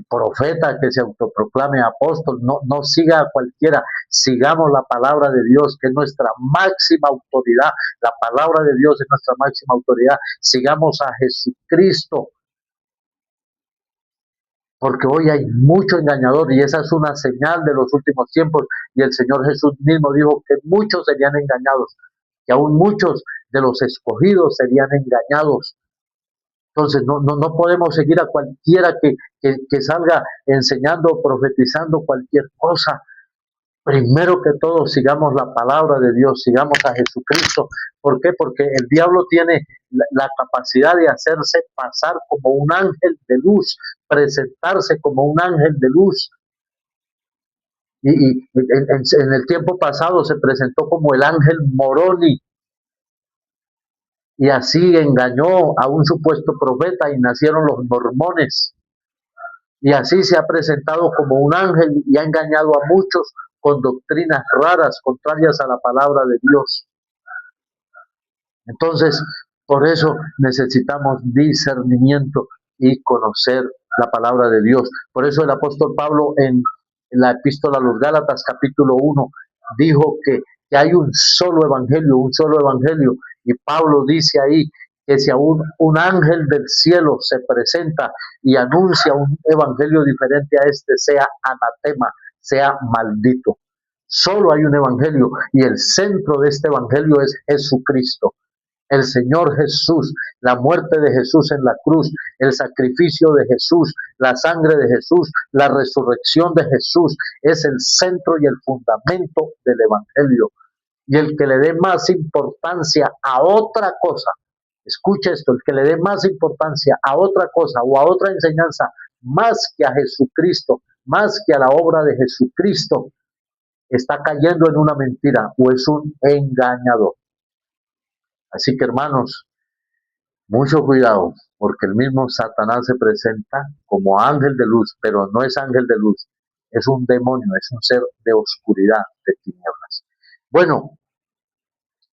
profeta, que se autoproclame apóstol, no siga a cualquiera, sigamos la palabra de Dios, que es nuestra máxima autoridad, la palabra de Dios es nuestra máxima autoridad, sigamos a Jesucristo, porque hoy hay mucho engañador y esa es una señal de los últimos tiempos y el Señor Jesús mismo dijo que muchos serían engañados, que aún muchos de los escogidos serían engañados. Entonces no podemos seguir a cualquiera que salga enseñando o profetizando cualquier cosa. Primero que todo, sigamos la palabra de Dios, sigamos a Jesucristo. ¿Por qué? Porque el diablo tiene la capacidad de hacerse pasar como un ángel de luz, presentarse como un ángel de luz. Y en el tiempo pasado se presentó como el ángel Moroni, y así engañó a un supuesto profeta y nacieron los mormones. Y así se ha presentado como un ángel y ha engañado a muchos con doctrinas raras, contrarias a la palabra de Dios. Entonces, por eso necesitamos discernimiento y conocer la palabra de Dios. Por eso el apóstol Pablo en la epístola a los Gálatas capítulo 1 dijo que hay un solo evangelio, y Pablo dice ahí que si aún un ángel del cielo se presenta y anuncia un evangelio diferente a este, sea anatema, sea maldito. Solo hay un evangelio y el centro de este evangelio es Jesucristo. El Señor Jesús, la muerte de Jesús en la cruz, el sacrificio de Jesús, la sangre de Jesús, la resurrección de Jesús, es el centro y el fundamento del evangelio. Y el que le dé más importancia a otra cosa, escuche esto, el que le dé más importancia a otra cosa o a otra enseñanza más que a Jesucristo, más que a la obra de Jesucristo, está cayendo en una mentira o es un engañador. Así que, hermanos, mucho cuidado, porque el mismo Satanás se presenta como ángel de luz, pero no es ángel de luz, es un demonio, es un ser de oscuridad, de tinieblas. Bueno,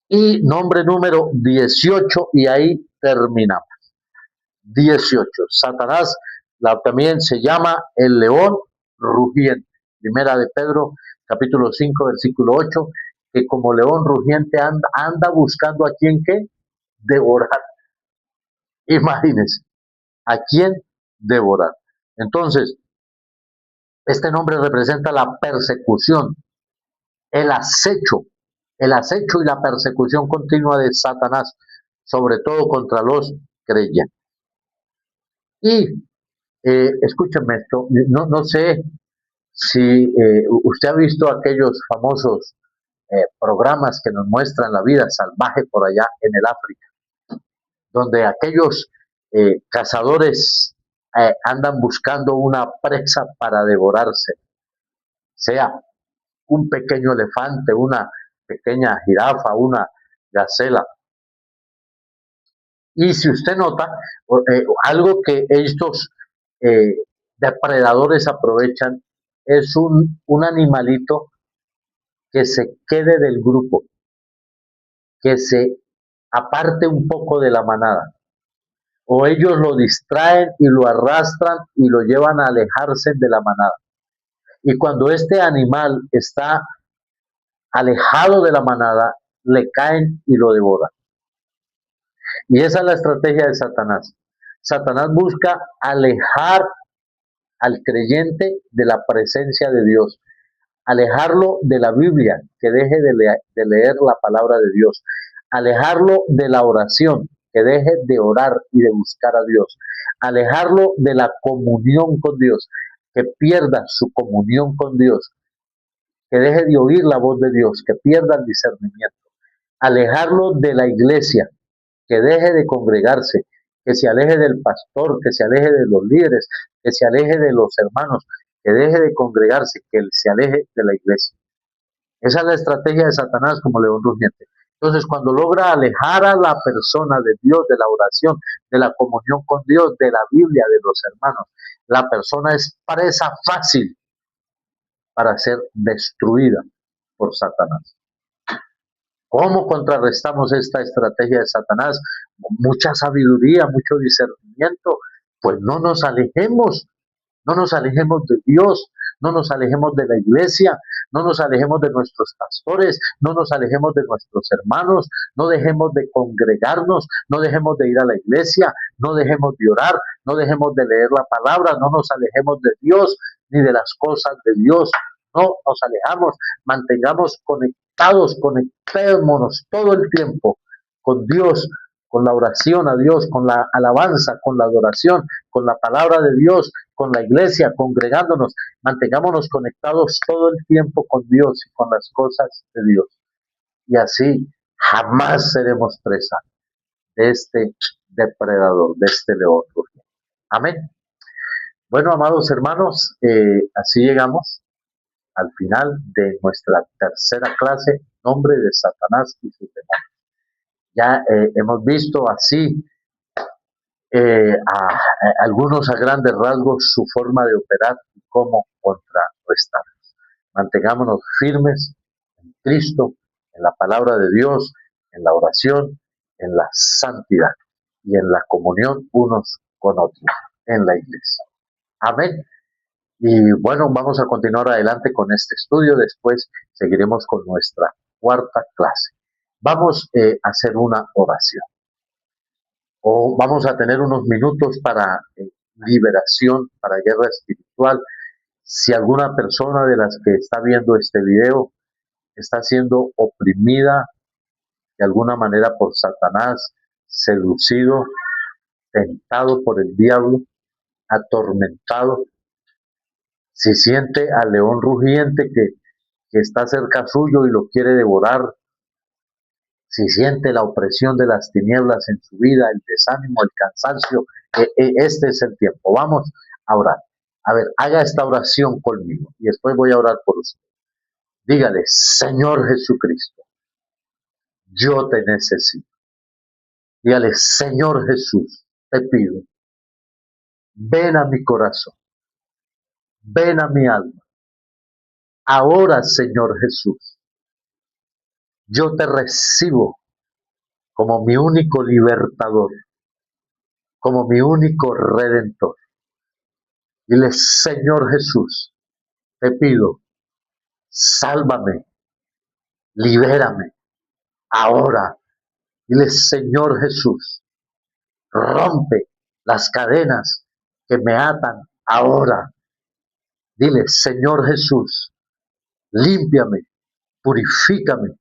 y nombre número 18, y ahí terminamos. 18. Satanás también se llama el león rugiente. Primera de Pedro, capítulo 5, versículo 8. que como león rugiente anda buscando a quien que devorar. Imagínense, a quién devorar. Entonces, este nombre representa la persecución, el acecho, el acecho y la persecución continua de Satanás, sobre todo contra los creyentes. Y escúchenme esto, no sé si usted ha visto aquellos famosos programas que nos muestran la vida salvaje por allá en el África, donde aquellos cazadores andan buscando una presa para devorarse, sea un pequeño elefante, una pequeña jirafa, una gacela. Y si usted nota, algo que estos eh, depredadores aprovechan es un animalito que se quede del grupo, que se aparte un poco de la manada. O ellos lo distraen y lo arrastran y lo llevan a alejarse de la manada. Y cuando este animal está alejado de la manada, le caen y lo devoran. Y esa es la estrategia de Satanás. Satanás busca alejar al creyente de la presencia de Dios, alejarlo de la Biblia, que deje de leer la palabra de Dios, alejarlo de la oración, que deje de orar y de buscar a Dios, alejarlo de la comunión con Dios, que pierda su comunión con Dios, que deje de oír la voz de Dios, que pierda el discernimiento, alejarlo de la iglesia, que deje de congregarse, que se aleje del pastor, que se aleje de los líderes, que se aleje de los hermanos, que deje de congregarse, que se aleje de la iglesia. Esa es la estrategia de Satanás como león rugiente. Entonces, cuando logra alejar a la persona de Dios, de la oración, de la comunión con Dios, de la Biblia, de los hermanos, la persona es presa fácil para ser destruida por Satanás. ¿Cómo contrarrestamos esta estrategia de Satanás? Mucha sabiduría, mucho discernimiento. Pues no nos alejemos de Dios, no nos alejemos de la iglesia, no nos alejemos de nuestros pastores, no nos alejemos de nuestros hermanos, no dejemos de congregarnos, no dejemos de ir a la iglesia, no dejemos de orar, no dejemos de leer la palabra, no nos alejemos de Dios ni de las cosas de Dios. No nos alejamos, mantengamos conectémonos todo el tiempo con Dios, con la oración a Dios, con la alabanza, con la adoración, con la palabra de Dios, con la iglesia, congregándonos, mantengámonos conectados todo el tiempo con Dios y con las cosas de Dios. Y así jamás seremos presa de este depredador, de este león. Amén. Bueno, amados hermanos, así llegamos al final de nuestra tercera clase, nombre de Satanás y sus demonios. Ya hemos visto así a algunos a grandes rasgos su forma de operar y cómo contrarrestarlos. Mantengámonos firmes en Cristo, en la palabra de Dios, en la oración, en la santidad y en la comunión unos con otros en la iglesia. Amén. Y bueno, vamos a continuar adelante con este estudio. Después seguiremos con nuestra cuarta clase. Vamos a hacer una oración. O vamos a tener unos minutos para liberación, para guerra espiritual. Si alguna persona de las que está viendo este video está siendo oprimida de alguna manera por Satanás, seducido, tentado por el diablo, atormentado, si siente al león rugiente que está cerca suyo y lo quiere devorar, si siente la opresión de las tinieblas en su vida, el desánimo, el cansancio, este es el tiempo. Vamos a orar. A ver, haga esta oración conmigo y después voy a orar por usted. Dígale, Señor Jesucristo, yo te necesito. Dígale, Señor Jesús, te pido, ven a mi corazón, ven a mi alma. Ahora, Señor Jesús, yo te recibo como mi único libertador, como mi único redentor. Dile, Señor Jesús, te pido, sálvame, libérame ahora. Dile, Señor Jesús, rompe las cadenas que me atan ahora. Dile, Señor Jesús, límpiame, purifícame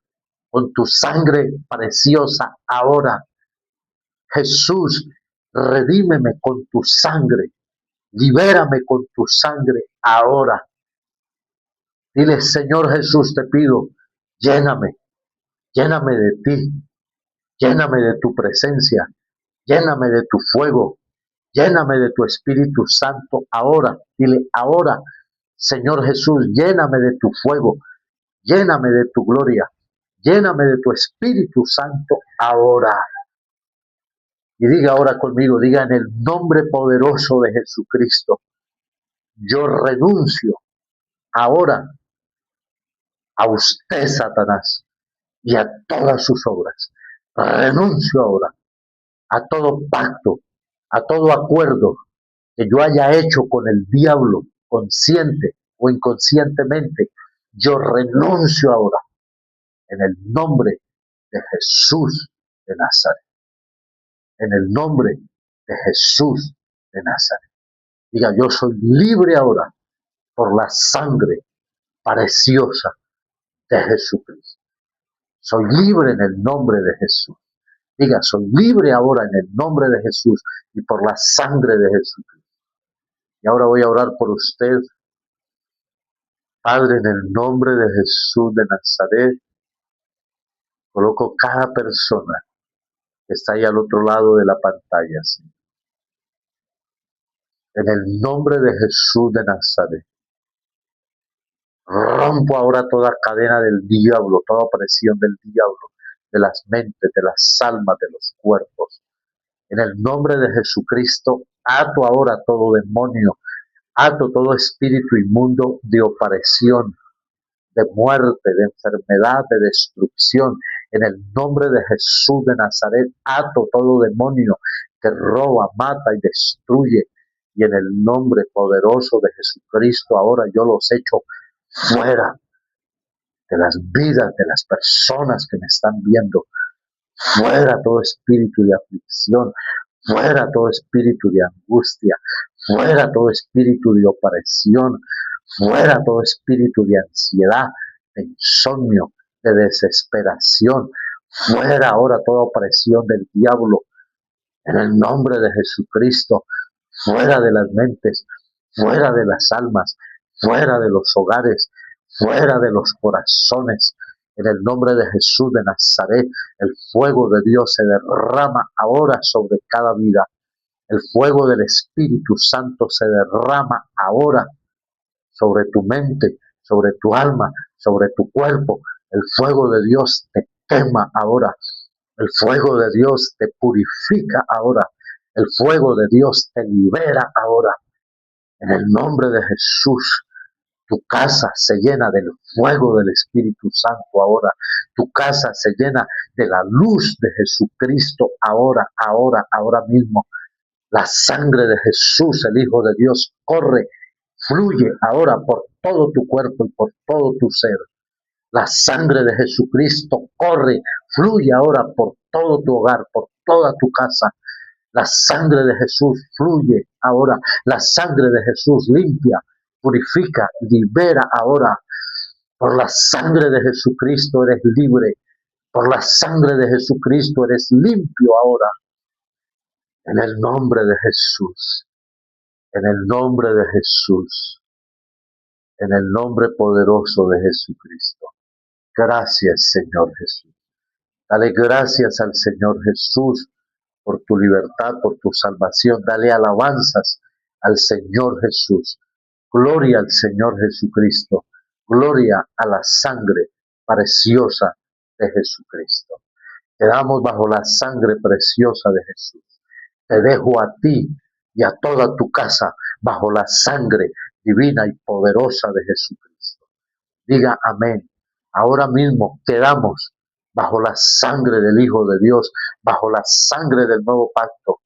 con tu sangre preciosa ahora. Jesús, redímeme con tu sangre, libérame con tu sangre ahora. Dile, Señor Jesús, te pido, lléname, lléname de ti, lléname de tu presencia, lléname de tu fuego, lléname de tu Espíritu Santo ahora. Dile, ahora, Señor Jesús, lléname de tu fuego, lléname de tu gloria, lléname de tu Espíritu Santo ahora. Y diga ahora conmigo, diga en el nombre poderoso de Jesucristo, yo renuncio ahora a usted, Satanás, y a todas sus obras. Renuncio ahora a todo pacto, a todo acuerdo que yo haya hecho con el diablo, consciente o inconscientemente. Yo renuncio ahora en el nombre de Jesús de Nazaret. En el nombre de Jesús de Nazaret. Diga, yo soy libre ahora por la sangre preciosa de Jesucristo. Soy libre en el nombre de Jesús. Diga, soy libre ahora en el nombre de Jesús y por la sangre de Jesucristo. Y ahora voy a orar por usted, Padre, en el nombre de Jesús de Nazaret. Coloco cada persona que está ahí al otro lado de la pantalla, Señor. En el nombre de Jesús de Nazaret. Rompo ahora toda cadena del diablo, toda presión del diablo, de las mentes, de las almas, de los cuerpos. En el nombre de Jesucristo, ato ahora todo demonio, ato todo espíritu inmundo de opresión, de muerte, de enfermedad, de destrucción. En el nombre de Jesús de Nazaret, ato todo demonio que roba, mata y destruye. Y en el nombre poderoso de Jesucristo, ahora yo los echo fuera de las vidas de las personas que me están viendo. Fuera todo espíritu de aflicción, fuera todo espíritu de angustia, fuera todo espíritu de opresión, fuera todo espíritu de ansiedad, de insomnio, de desesperación, fuera ahora toda opresión del diablo, en el nombre de Jesucristo, fuera de las mentes, fuera de las almas, fuera de los hogares, fuera de los corazones. En el nombre de Jesús de Nazaret, el fuego de Dios se derrama ahora sobre cada vida. El fuego del Espíritu Santo se derrama ahora sobre tu mente, sobre tu alma, sobre tu cuerpo. El fuego de Dios te quema ahora. El fuego de Dios te purifica ahora. El fuego de Dios te libera ahora. En el nombre de Jesús, tu casa se llena del fuego del Espíritu Santo ahora. Tu casa se llena de la luz de Jesucristo ahora, ahora mismo. La sangre de Jesús, el Hijo de Dios, corre, fluye ahora por todo tu cuerpo y por todo tu ser. La sangre de Jesucristo corre, fluye ahora por todo tu hogar, por toda tu casa. La sangre de Jesús fluye ahora. La sangre de Jesús limpia, purifica, libera ahora. Por la sangre de Jesucristo eres libre. Por la sangre de Jesucristo eres limpio ahora. En el nombre de Jesús. En el nombre de Jesús. En el nombre poderoso de Jesucristo. Gracias, Señor Jesús. Dale gracias al Señor Jesús por tu libertad, por tu salvación. Dale alabanzas al Señor Jesús. Gloria al Señor Jesucristo. Gloria a la sangre preciosa de Jesucristo. Quedamos bajo la sangre preciosa de Jesús. Te dejo a ti y a toda tu casa bajo la sangre divina y poderosa de Jesucristo. Diga amén. Ahora mismo quedamos bajo la sangre del Hijo de Dios, bajo la sangre del nuevo pacto.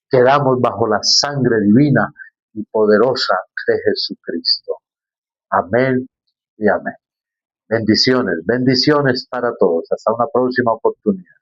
Quedamos bajo la sangre divina y poderosa de Jesucristo. Amén y amén. Bendiciones, bendiciones para todos. Hasta una próxima oportunidad.